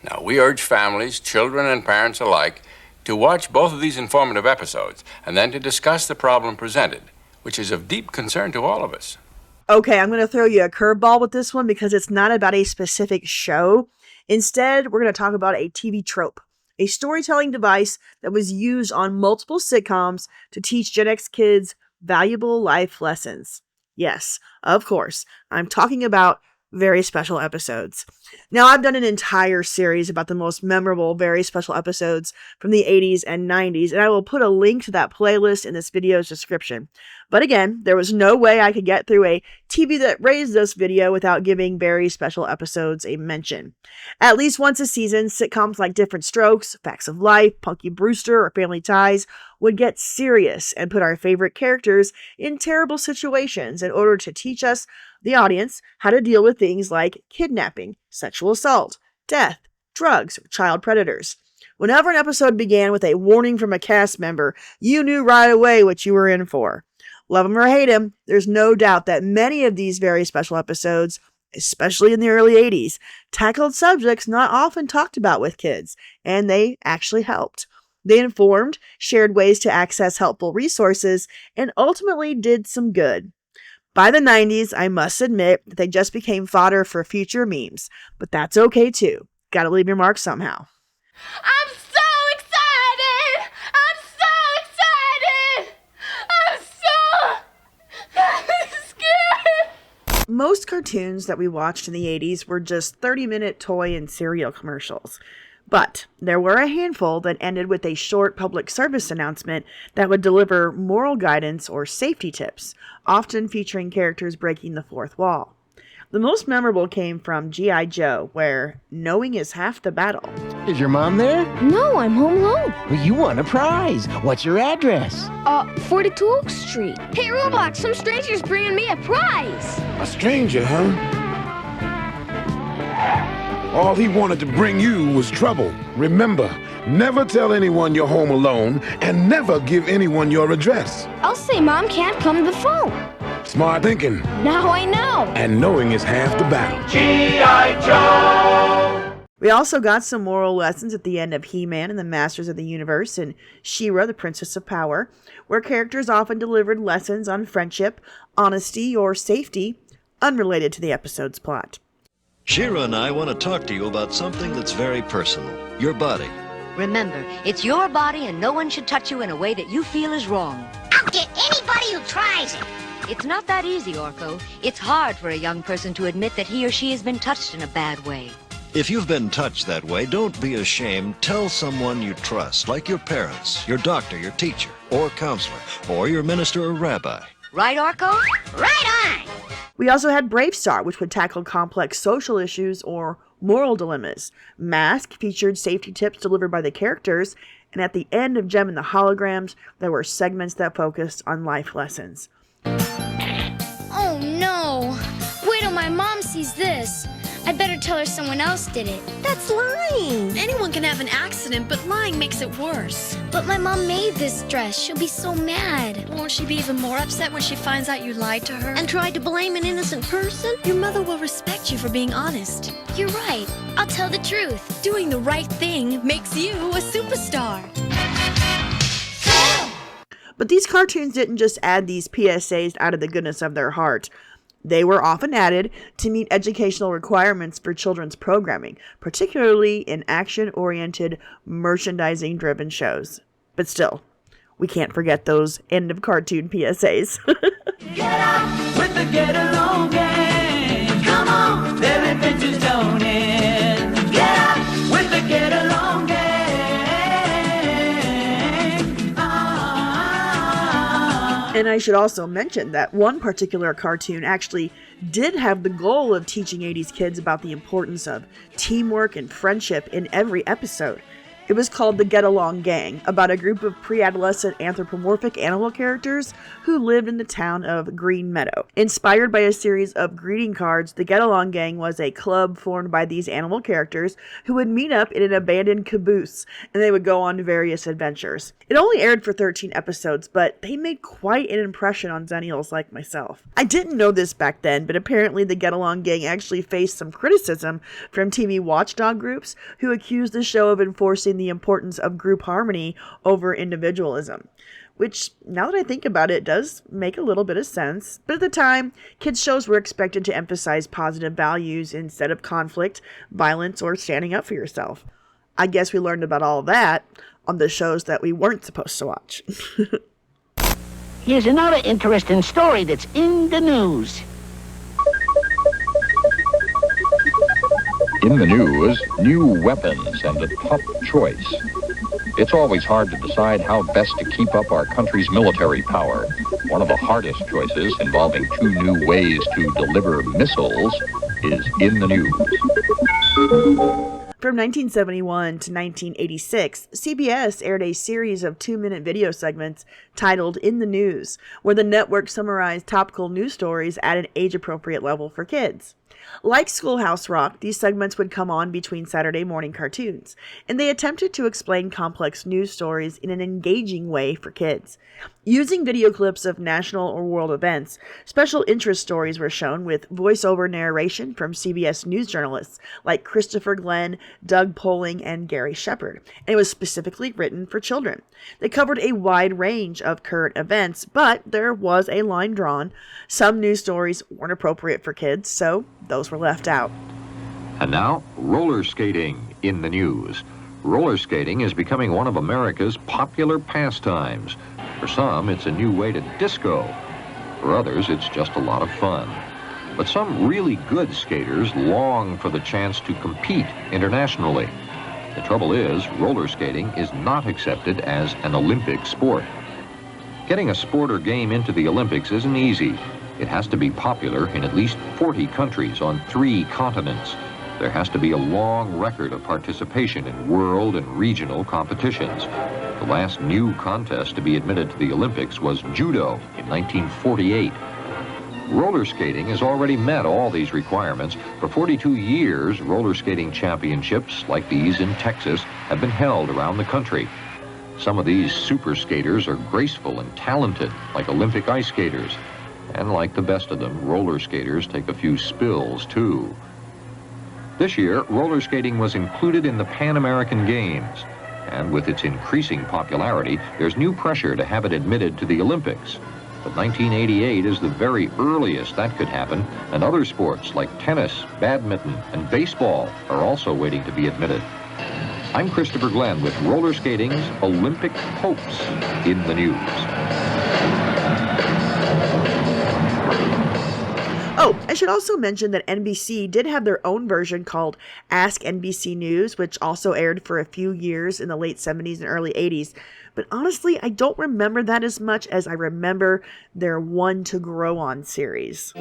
Now, we urge families, children, and parents alike to watch both of these informative episodes and then to discuss the problem presented, which is of deep concern to all of us. Okay, I'm going to throw you a curveball with this one because it's not about a specific show. Instead, we're going to talk about a TV trope, a storytelling device that was used on multiple sitcoms to teach Gen X kids valuable life lessons. Yes, of course, I'm talking about very special episodes. Now, I've done an entire series about the most memorable very special episodes from the 80s and 90s, and I will put a link to that playlist in this video's description. But again, there was no way I could get through a TV That Raised Us video without giving very special episodes a mention. At least once a season, sitcoms like Different Strokes, Facts of Life, Punky Brewster, or Family Ties would get serious and put our favorite characters in terrible situations in order to teach us, the audience, how to deal with things like kidnapping, sexual assault, death, drugs, or child predators. Whenever an episode began with a warning from a cast member, you knew right away what you were in for. Love him or hate him, there's no doubt that many of these very special episodes, especially in the early 80s, tackled subjects not often talked about with kids, and they actually helped. They informed, shared ways to access helpful resources, and ultimately did some good. By the 90s, I must admit that they just became fodder for future memes, but that's okay too. Gotta leave your mark somehow. I'm so excited! I'm so scared! Most cartoons that we watched in the 80s were just 30-minute toy and cereal commercials. But there were a handful that ended with a short public service announcement that would deliver moral guidance or safety tips, often featuring characters breaking the fourth wall. The most memorable came from G.I. Joe, where knowing is half the battle. Is your mom there? No, I'm home alone. Well, you won a prize. What's your address? 42 Oak Street. Hey, Roblox, some stranger's bringing me a prize. A stranger, huh? All he wanted to bring you was trouble. Remember, never tell anyone you're home alone and never give anyone your address. I'll say Mom can't come to the phone. Smart thinking. Now I know. And knowing is half the battle. G.I. Joe! We also got some moral lessons at the end of He-Man and the Masters of the Universe and She-Ra, the Princess of Power, where characters often delivered lessons on friendship, honesty, or safety, unrelated to the episode's plot. She-Ra and I want to talk to you about something that's very personal. Your body. Remember, it's your body and no one should touch you in a way that you feel is wrong. I'll get anybody who tries it. It's not that easy, Orko. It's hard for a young person to admit that he or she has been touched in a bad way. If you've been touched that way, don't be ashamed. Tell someone you trust, like your parents, your doctor, your teacher, or counselor, or your minister or rabbi. Right, Orko? Right on! We also had Brave Star, which would tackle complex social issues or moral dilemmas. Mask featured safety tips delivered by the characters, and at the end of Gem and the Holograms, there were segments that focused on life lessons. Oh no! Wait till my mom sees this. I'd better tell her someone else did it. That's lying. Anyone can have an accident, but lying makes it worse. But my mom made this dress. She'll be so mad. Won't she be even more upset when she finds out you lied to her? And tried to blame an innocent person? Your mother will respect you for being honest. You're right. I'll tell the truth. Doing the right thing makes you a superstar. But these cartoons didn't just add these PSAs out of the goodness of their heart. They were often added to meet educational requirements for children's programming, particularly in action-oriented, merchandising-driven shows. But still, we can't forget those end-of-cartoon PSAs. Get up with the get-along gang. Come on, their adventures don't end. Get up with the get-along gang. And I should also mention that one particular cartoon actually did have the goal of teaching 80s kids about the importance of teamwork and friendship in every episode. It was called The Get Along Gang, about a group of pre-adolescent anthropomorphic animal characters who lived in the town of Green Meadow. Inspired by a series of greeting cards, the Get Along Gang was a club formed by these animal characters who would meet up in an abandoned caboose, and they would go on various adventures. It only aired for 13 episodes, but they made quite an impression on Xennials like myself. I didn't know this back then, but apparently the Get Along Gang actually faced some criticism from TV watchdog groups who accused the show of enforcing the importance of group harmony over individualism, which, now that I think about it, does make a little bit of sense. But at the time, kids' shows were expected to emphasize positive values instead of conflict, violence, or standing up for yourself. I guess we learned about all that on the shows that we weren't supposed to watch. Here's another interesting story that's in the news. In the news, new weapons and a tough choice. It's always hard to decide how best to keep up our country's military power. One of the hardest choices, involving two new ways to deliver missiles, is in the news. From 1971 to 1986, CBS aired a series of 2-minute video segments titled In the News, where the network summarized topical news stories at an age-appropriate level for kids. Like Schoolhouse Rock, these segments would come on between Saturday morning cartoons, and they attempted to explain complex news stories in an engaging way for kids. Using video clips of national or world events, special interest stories were shown with voiceover narration from CBS News journalists like Christopher Glenn, Doug Poling, and Gary Shepard, and it was specifically written for children. They covered a wide range of current events, but there was a line drawn. Some news stories weren't appropriate for kids, so those were left out. And now, roller skating in the news. Roller skating is becoming one of America's popular pastimes. For some, it's a new way to disco. For others, it's just a lot of fun. But some really good skaters long for the chance to compete internationally. The trouble is, roller skating is not accepted as an Olympic sport. Getting a sport or game into the Olympics isn't easy. It has to be popular in at least 40 countries on 3 continents. There has to be a long record of participation in world and regional competitions. The last new contest to be admitted to the Olympics was judo in 1948. Roller skating has already met all these requirements. For 42 years, roller skating championships like these in Texas have been held around the country. Some of these super skaters are graceful and talented, like Olympic ice skaters. And like the best of them, roller skaters take a few spills, too. This year, roller skating was included in the Pan American Games. And with its increasing popularity, there's new pressure to have it admitted to the Olympics. But 1988 is the very earliest that could happen, and other sports like tennis, badminton, and baseball are also waiting to be admitted. I'm Christopher Glenn with roller skating's Olympic hopes in the news. Oh, I should also mention that NBC did have their own version called Ask NBC News, which also aired for a few years in the late 70s and early 80s. But honestly, I don't remember that as much as I remember their One to Grow On series.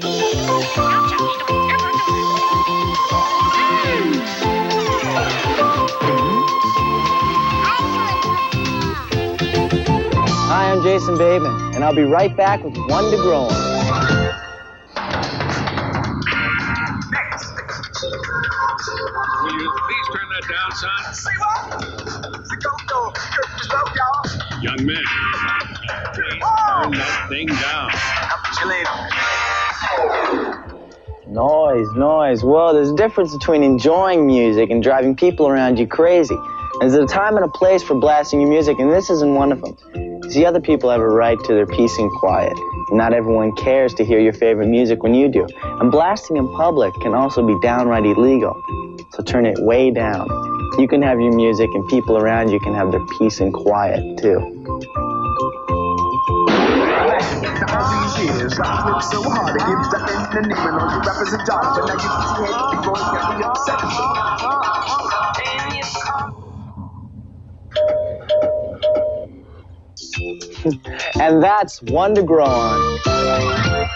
Hi, I'm Jason Bateman, and I'll be right back with One to Grow On. Will you please turn that down, son? Say what? Young man, please turn that thing down. Noise. Well, there's a difference between enjoying music and driving people around you crazy. There's a time and a place for blasting your music, and this isn't one of them. See, other people have a right to their peace and quiet. Not everyone cares to hear your favorite music when you do. And blasting in public can also be downright illegal. So turn it way down. You can have your music and people around you can have their peace and quiet too. And that's one to grow on.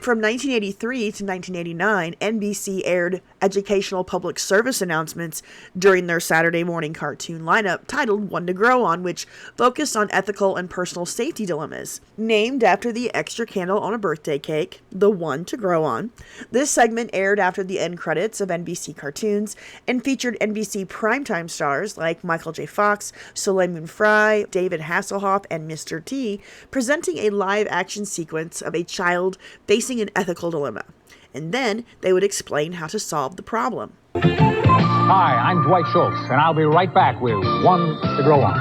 From 1983 to 1989, NBC aired educational public service announcements during their Saturday morning cartoon lineup titled One to Grow On, which focused on ethical and personal safety dilemmas. Named after the extra candle on a birthday cake, the One to Grow On, this segment aired after the end credits of NBC cartoons and featured NBC primetime stars like Michael J. Fox, Soleil Moon Frye, David Hasselhoff, and Mr. T, presenting a live-action sequence of a child facing an ethical dilemma, and then they would explain how to solve the problem. Hi, I'm Dwight Schultz, and I'll be right back with One to Grow On.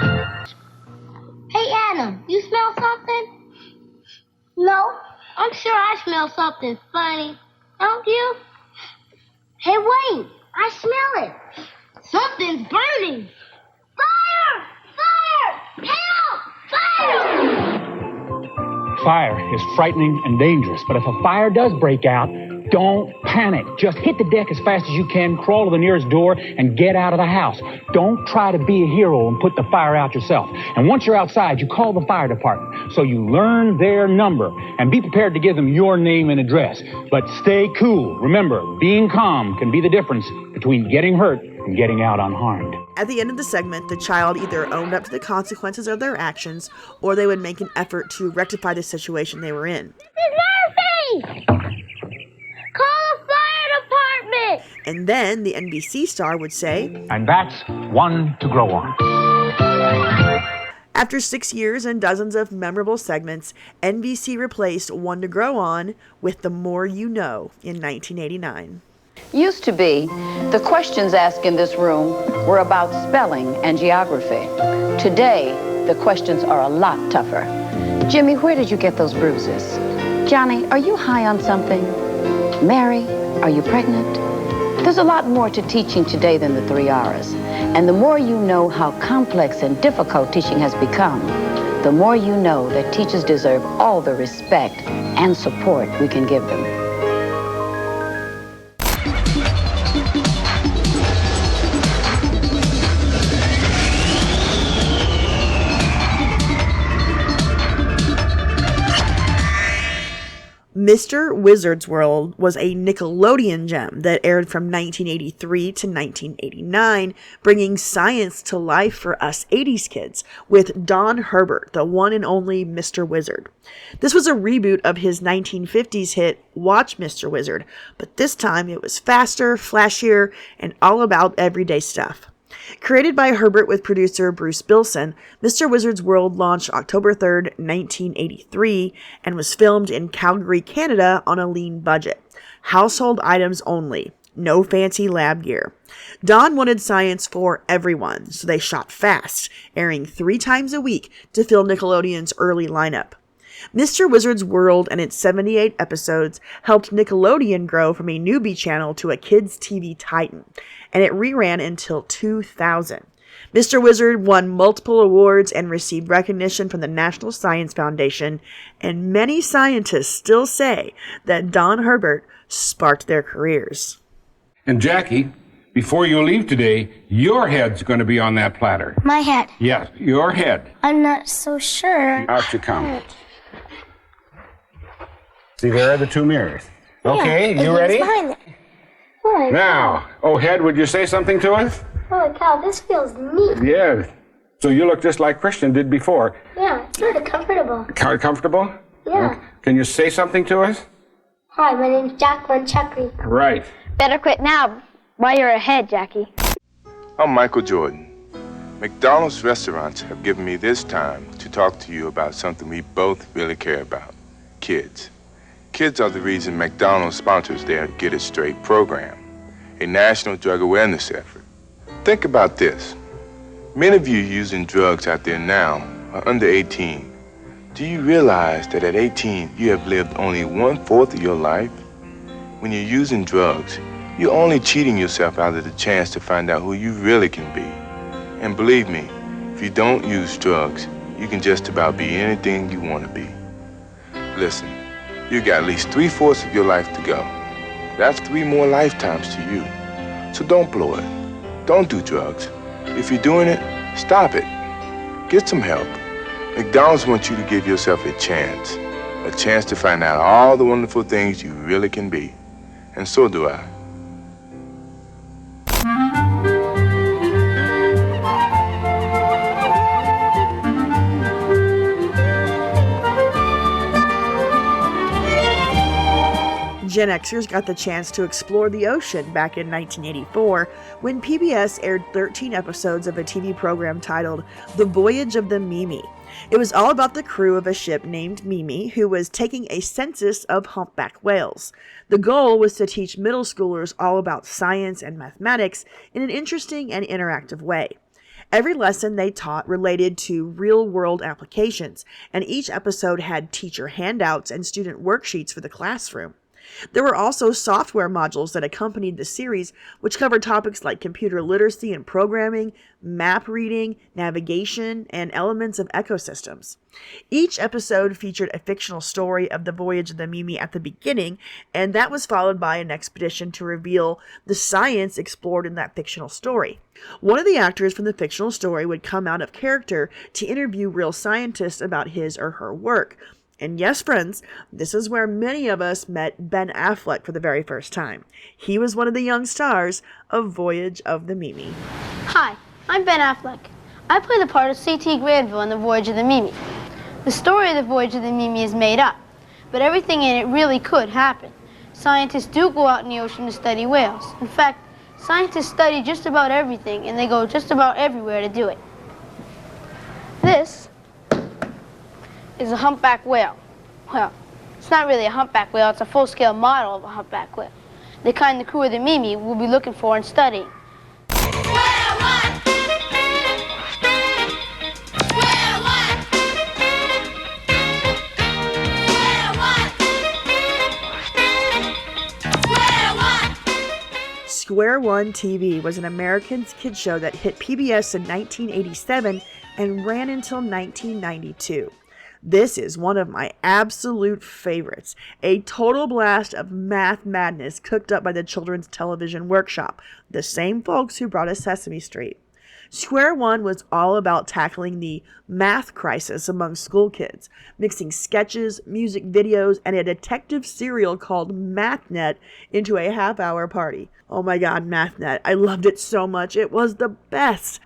Hey, Adam, you smell something? No, I'm sure I smell something funny. Don't you? Hey, wait, I smell it. Something's burning. Fire! Fire! Help! Fire! Fire is frightening and dangerous, but if a fire does break out, don't panic. Just hit the deck as fast as you can, crawl to the nearest door, and get out of the house. Don't try to be a hero and put the fire out yourself. And once you're outside, you call the fire department. So you learn their number and be prepared to give them your name and address. But stay cool. Remember, being calm can be the difference between getting hurt and getting out unharmed. At the end of the segment, the child either owned up to the consequences of their actions, or they would make an effort to rectify the situation they were in. Murphy! Call the fire department! And then the NBC star would say, and that's One to Grow On. After 6 years and dozens of memorable segments, NBC replaced One to Grow On with The More You Know in 1989. Used to be, the questions asked in this room were about spelling and geography. Today, the questions are a lot tougher. Jimmy, where did you get those bruises? Johnny, are you high on something? Mary, are you pregnant? There's a lot more to teaching today than the 3 R's. And the more you know how complex and difficult teaching has become, the more you know that teachers deserve all the respect and support we can give them. Mr. Wizard's World was a Nickelodeon gem that aired from 1983 to 1989, bringing science to life for us 80s kids, with Don Herbert, the one and only Mr. Wizard. This was a reboot of his 1950s hit, Watch Mr. Wizard, but this time it was faster, flashier, and all about everyday stuff. Created by Herbert with producer Bruce Bilson, Mr. Wizard's World launched October 3rd, 1983, and was filmed in Calgary, Canada on a lean budget. Household items only. No fancy lab gear. Don wanted science for everyone, so they shot fast, airing 3 times a week to fill Nickelodeon's early lineup. Mr. Wizard's World and its 78 episodes helped Nickelodeon grow from a newbie channel to a kids' TV titan, and it reran until 2000. Mr. Wizard won multiple awards and received recognition from the National Science Foundation, and many scientists still say that Don Herbert sparked their careers. And Jackie, before you leave today, your head's going to be on that platter. My head. Yes, your head. I'm not so sure. Out you come. See, there are the 2 mirrors. Okay, Yeah, you ready? Behind there. Holy Now, oh, Head, would you say something to us? Holy cow, this feels neat. Yeah. So you look just like Christian did before. Yeah, it's sort of comfortable. Comfortable? Yeah. Can you say something to us? Hi, my name's Jacqueline Chuckery. Right. Better quit now while you're ahead, Jackie. I'm Michael Jordan. McDonald's restaurants have given me this time to talk to you about something we both really care about, kids. Kids are the reason McDonald's sponsors their Get It Straight program, a national drug awareness effort. Think about this. Many of you using drugs out there now are under 18. Do you realize that at 18, you have lived only 1/4 of your life? When you're using drugs, you're only cheating yourself out of the chance to find out who you really can be. And believe me, if you don't use drugs, you can just about be anything you want to be. Listen, you got at least 3/4 of your life to go. That's 3 more lifetimes to you. So don't blow it. Don't do drugs. If you're doing it, stop it. Get some help. McDonald's wants you to give yourself a chance to find out all the wonderful things you really can be. And so do I. Gen Xers got the chance to explore the ocean back in 1984 when PBS aired 13 episodes of a TV program titled The Voyage of the Mimi. It was all about the crew of a ship named Mimi who was taking a census of humpback whales. The goal was to teach middle schoolers all about science and mathematics in an interesting and interactive way. Every lesson they taught related to real-world applications, and each episode had teacher handouts and student worksheets for the classroom. There were also software modules that accompanied the series, which covered topics like computer literacy and programming, map reading, navigation, and elements of ecosystems. Each episode featured a fictional story of the voyage of the Mimi at the beginning, and that was followed by an expedition to reveal the science explored in that fictional story. One of the actors from the fictional story would come out of character to interview real scientists about his or her work. And yes, friends, this is where many of us met Ben Affleck for the very first time. He was one of the young stars of Voyage of the Mimi. Hi, I'm Ben Affleck. I play the part of C.T. Granville in The Voyage of the Mimi. The story of The Voyage of the Mimi is made up, but everything in it really could happen. Scientists do go out in the ocean to study whales. In fact, scientists study just about everything, and they go just about everywhere to do it. This is a humpback whale. Well, it's not really a humpback whale, it's a full-scale model of a humpback whale. The kind the crew of the Mimi will be looking for and studying. Square One TV was an American kids show that hit PBS in 1987 and ran until 1992. This is one of my absolute favorites, a total blast of math madness cooked up by the Children's Television Workshop, the same folks who brought us Sesame Street. Square One was all about tackling the math crisis among school kids, mixing sketches, music videos, and a detective serial called MathNet into a half-hour party. Oh my god, MathNet. I loved it so much. It was the best.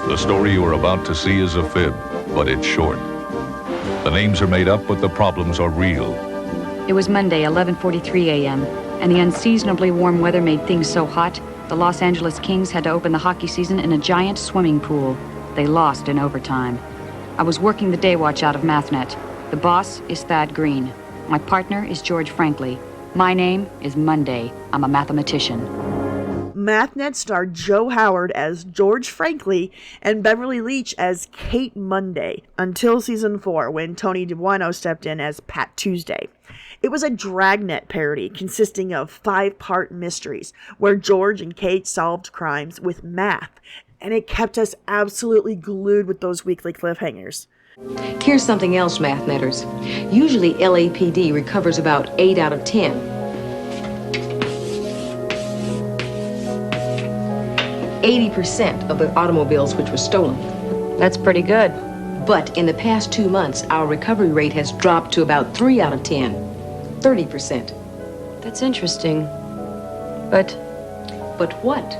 The story you are about to see is a fib, but it's short. The names are made up, but the problems are real. It was Monday, 11:43 a.m., and the unseasonably warm weather made things so hot, the Los Angeles Kings had to open the hockey season in a giant swimming pool. They lost in overtime. I was working the day watch out of MathNet. The boss is Thad Green. My partner is George Frankley. My name is Monday. I'm a mathematician. MathNet starred Joe Howard as George Frankley and Beverly Leach as Kate Monday, until season 4 when Tony DeWino stepped in as Pat Tuesday. It was a Dragnet parody consisting of 5-part mysteries where George and Kate solved crimes with math, and it kept us absolutely glued with those weekly cliffhangers. Here's something else, Mathnetters. Usually LAPD recovers about 8 out of 10. 80% of the automobiles which were stolen. That's pretty good. But in the past 2 months, our recovery rate has dropped to about 3 out of 10. 30%. That's interesting. But what?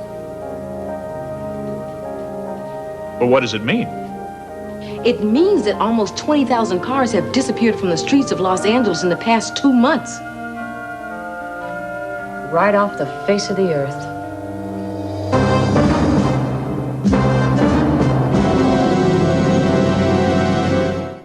Well, what does it mean? It means that almost 20,000 cars have disappeared from the streets of Los Angeles in the past 2 months. right off the face of the earth.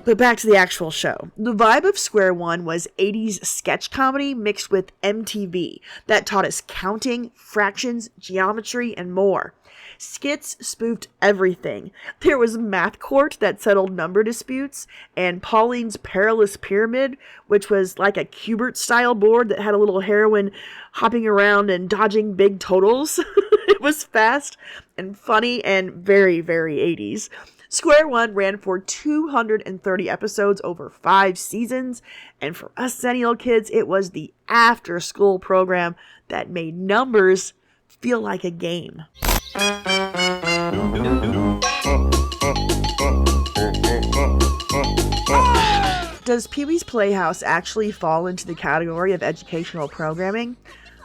But back to the actual show. The vibe of Square One was 80s sketch comedy mixed with MTV that taught us counting, fractions, geometry, and more. Skits spoofed everything. There was Math Court that settled number disputes, and Pauline's Perilous Pyramid, which was like a Cubert-style board that had a little heroine hopping around and dodging big totals. It was fast and funny and very, very 80s. Square One ran for 230 episodes over 5 seasons, and for us Xennial kids, it was the after-school program that made numbers feel like a game. Does Pee-wee's Playhouse actually fall into the category of educational programming?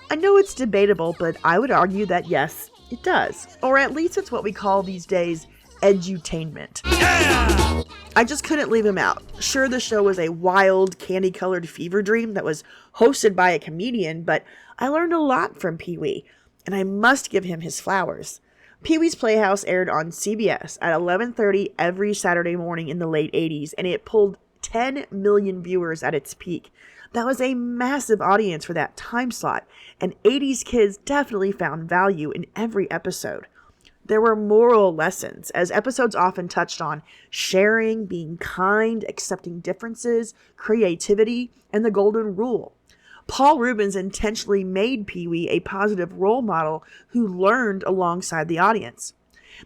I know it's debatable, but I would argue that yes, it does. Or at least it's what we call these days edutainment. Yeah! I just couldn't leave him out. Sure, the show was a wild, candy-colored fever dream that was hosted by a comedian, but I learned a lot from Pee-wee, and I must give him his flowers. Pee-wee's Playhouse aired on CBS at 11:30 every Saturday morning in the late 80s, and it pulled 10 million viewers at its peak. That was a massive audience for that time slot, and 80s kids definitely found value in every episode. There were moral lessons, as episodes often touched on sharing, being kind, accepting differences, creativity, and the golden rule. Paul Reubens intentionally made Pee-wee a positive role model who learned alongside the audience.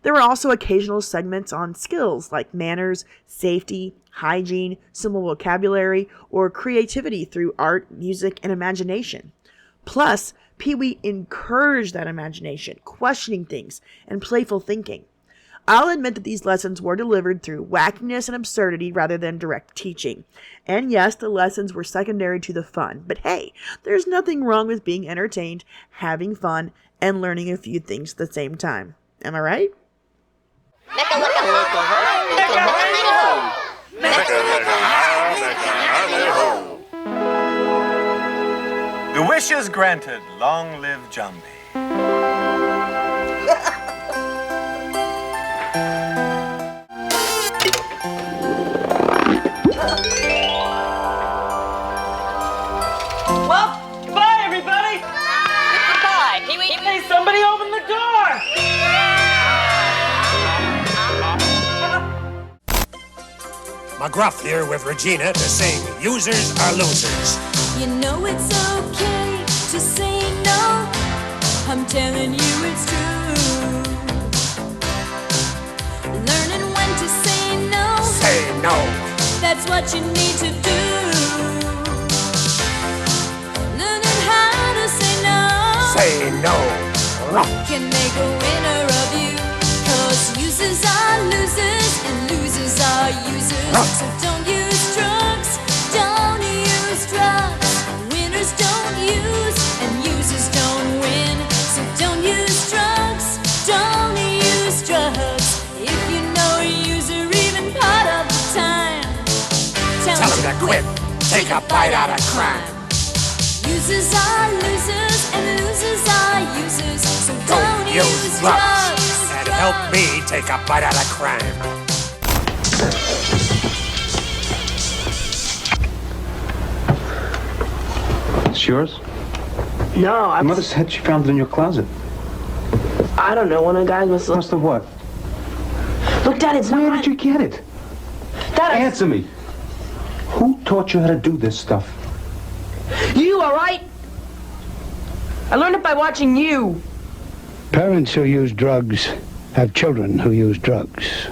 There were also occasional segments on skills like manners, safety, hygiene, simple vocabulary, or creativity through art, music, and imagination. Plus, Pee-wee encouraged that imagination, questioning things, and playful thinking. I'll admit that these lessons were delivered through wackiness and absurdity rather than direct teaching. And yes, the lessons were secondary to the fun. But hey, there's nothing wrong with being entertained, having fun, and learning a few things at the same time. Am I right? The wish is granted. Long live Jambi. Well, goodbye, everybody. Goodbye, Pee-wee. Hey, somebody open the door. McGruff here with Regina to sing Users Are Losers. You know it's okay to say no. I'm telling you it's true. Learning when to say no. Say no. That's what you need to do. Learning how to say no. Say no. Can make a winner of you. 'Cause users are losers and losers are users. So don't use drugs. Don't use drugs. Winners don't use and users don't win. So don't use drugs. Don't use drugs. If you know a user even part of the time, tell him to quit. Take a bite out of crime. Users are losers and losers are users. So don't use drugs. And help me take a bite out of crime. It's yours? No, My mother said she found it in your closet. I don't know. One of the guys must have what? Look, Dad, it's not. Where did you get it? Dad, answer me. Who taught you how to do this stuff? You, all right? I learned it by watching you. Parents who use drugs have children who use drugs.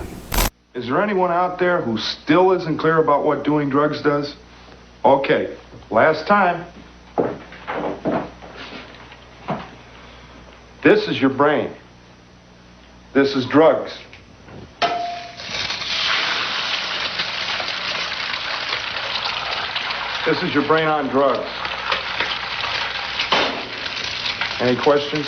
Is there anyone out there who still isn't clear about what doing drugs does? Okay, last time. This is your brain. This is drugs. This is your brain on drugs. Any questions?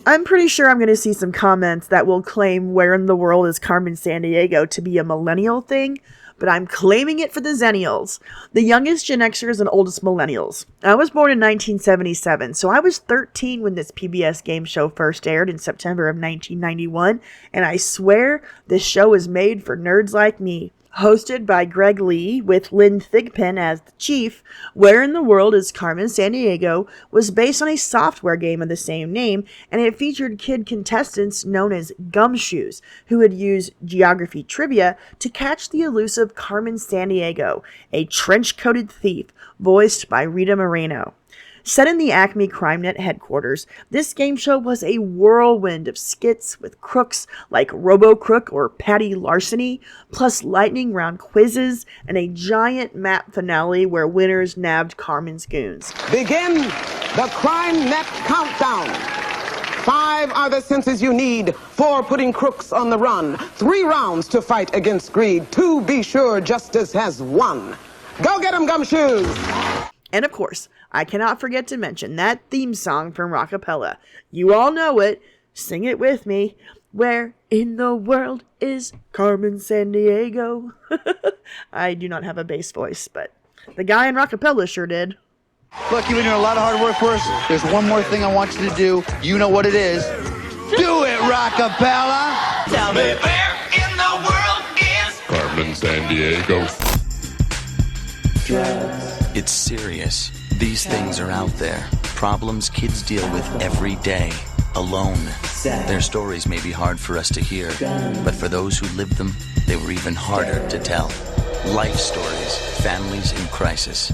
I'm pretty sure I'm going to see some comments that will claim Where in the World is Carmen Sandiego to be a millennial thing, but I'm claiming it for the Xennials, the youngest Gen Xers and oldest millennials. I was born in 1977, so I was 13 when this PBS game show first aired in September of 1991, and I swear this show is made for nerds like me. Hosted by Greg Lee with Lynn Thigpen as the chief, Where in the World is Carmen Sandiego was based on a software game of the same name, and it featured kid contestants known as gumshoes who would use geography trivia to catch the elusive Carmen Sandiego, a trench-coated thief voiced by Rita Moreno. Set in the Acme CrimeNet headquarters, this game show was a whirlwind of skits with crooks like Robo-Crook or Patty Larceny, plus lightning round quizzes and a giant map finale where winners nabbed Carmen's goons. Begin the CrimeNet countdown. 5 are the senses you need for putting crooks on the run. 3 rounds to fight against greed. 2 be sure justice has won. Go get 'em, gumshoes! And of course, I cannot forget to mention that theme song from Rockapella. You all know it. Sing it with me. Where in the world is Carmen Sandiego? I do not have a bass voice, but the guy in Rockapella sure did. Look, you've been doing a lot of hard work for us. There's one more thing I want you to do. You know what it is. Do it, Rockapella! Tell me where in the world is Carmen Sandiego. It's serious. These things are out there. Problems kids deal with every day, alone. Their stories may be hard for us to hear, but for those who lived them, they were even harder to tell. Life stories, families in crisis.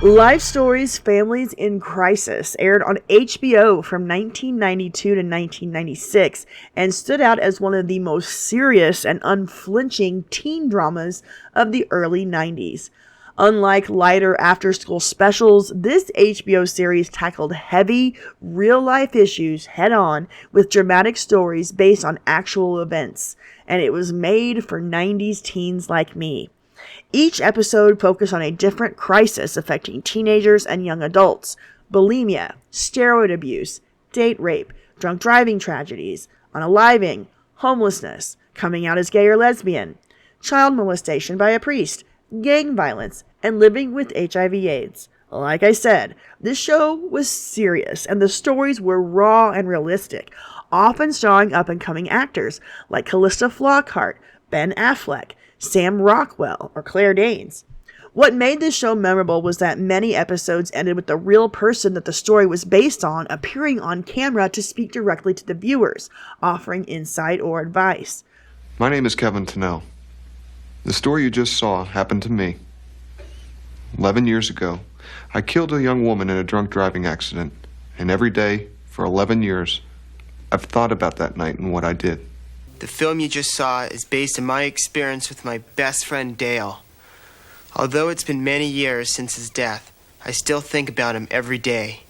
Life Stories, Families in Crisis aired on HBO from 1992 to 1996 and stood out as one of the most serious and unflinching teen dramas of the early 90s. Unlike lighter after-school specials, this HBO series tackled heavy, real-life issues head-on with dramatic stories based on actual events, and it was made for 90s teens like me. Each episode focused on a different crisis affecting teenagers and young adults: bulimia, steroid abuse, date rape, drunk driving tragedies, unaliving, homelessness, coming out as gay or lesbian, child molestation by a priest, gang violence, and living with HIV/AIDS. Like I said, this show was serious, and the stories were raw and realistic, often starring up-and-coming actors like Callista Flockhart, Ben Affleck, Sam Rockwell, or Claire Danes. What made this show memorable was that many episodes ended with the real person that the story was based on appearing on camera to speak directly to the viewers, offering insight or advice. My name is Kevin Tennell. The story you just saw happened to me. 11 years ago, I killed a young woman in a drunk driving accident, and every day, for 11 years, I've thought about that night and what I did. The film you just saw is based on my experience with my best friend Dale. Although it's been many years since his death, I still think about him every day.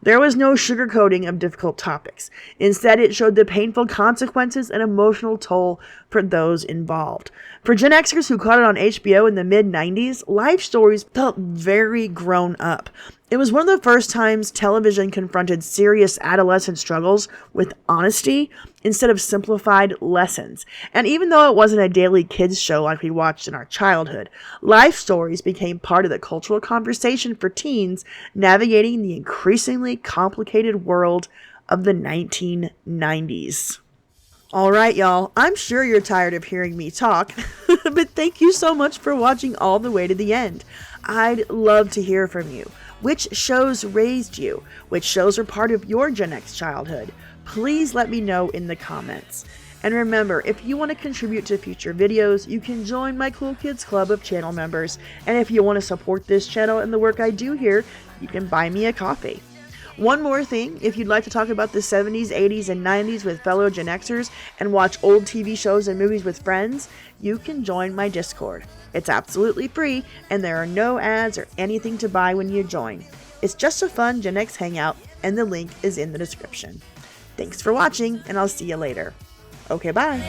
There was no sugarcoating of difficult topics. Instead, it showed the painful consequences and emotional toll for those involved. For Gen Xers who caught it on HBO in the mid-90s, Life Stories felt very grown up. It was one of the first times television confronted serious adolescent struggles with honesty instead of simplified lessons. And even though it wasn't a daily kids show like we watched in our childhood, Life Stories became part of the cultural conversation for teens navigating the increasingly complicated world of the 1990s. Alright, y'all, I'm sure you're tired of hearing me talk, but thank you so much for watching all the way to the end. I'd love to hear from you. Which shows raised you? Which shows are part of your Gen X childhood? Please let me know in the comments. And remember, if you want to contribute to future videos, you can join my Cool Kids Club of channel members. And if you want to support this channel and the work I do here, you can buy me a coffee. One more thing, if you'd like to talk about the 70s, 80s, and 90s with fellow Gen Xers and watch old TV shows and movies with friends, you can join my Discord. It's absolutely free, and there are no ads or anything to buy when you join. It's just a fun Gen X hangout, and the link is in the description. Thanks for watching, and I'll see you later. Okay, bye.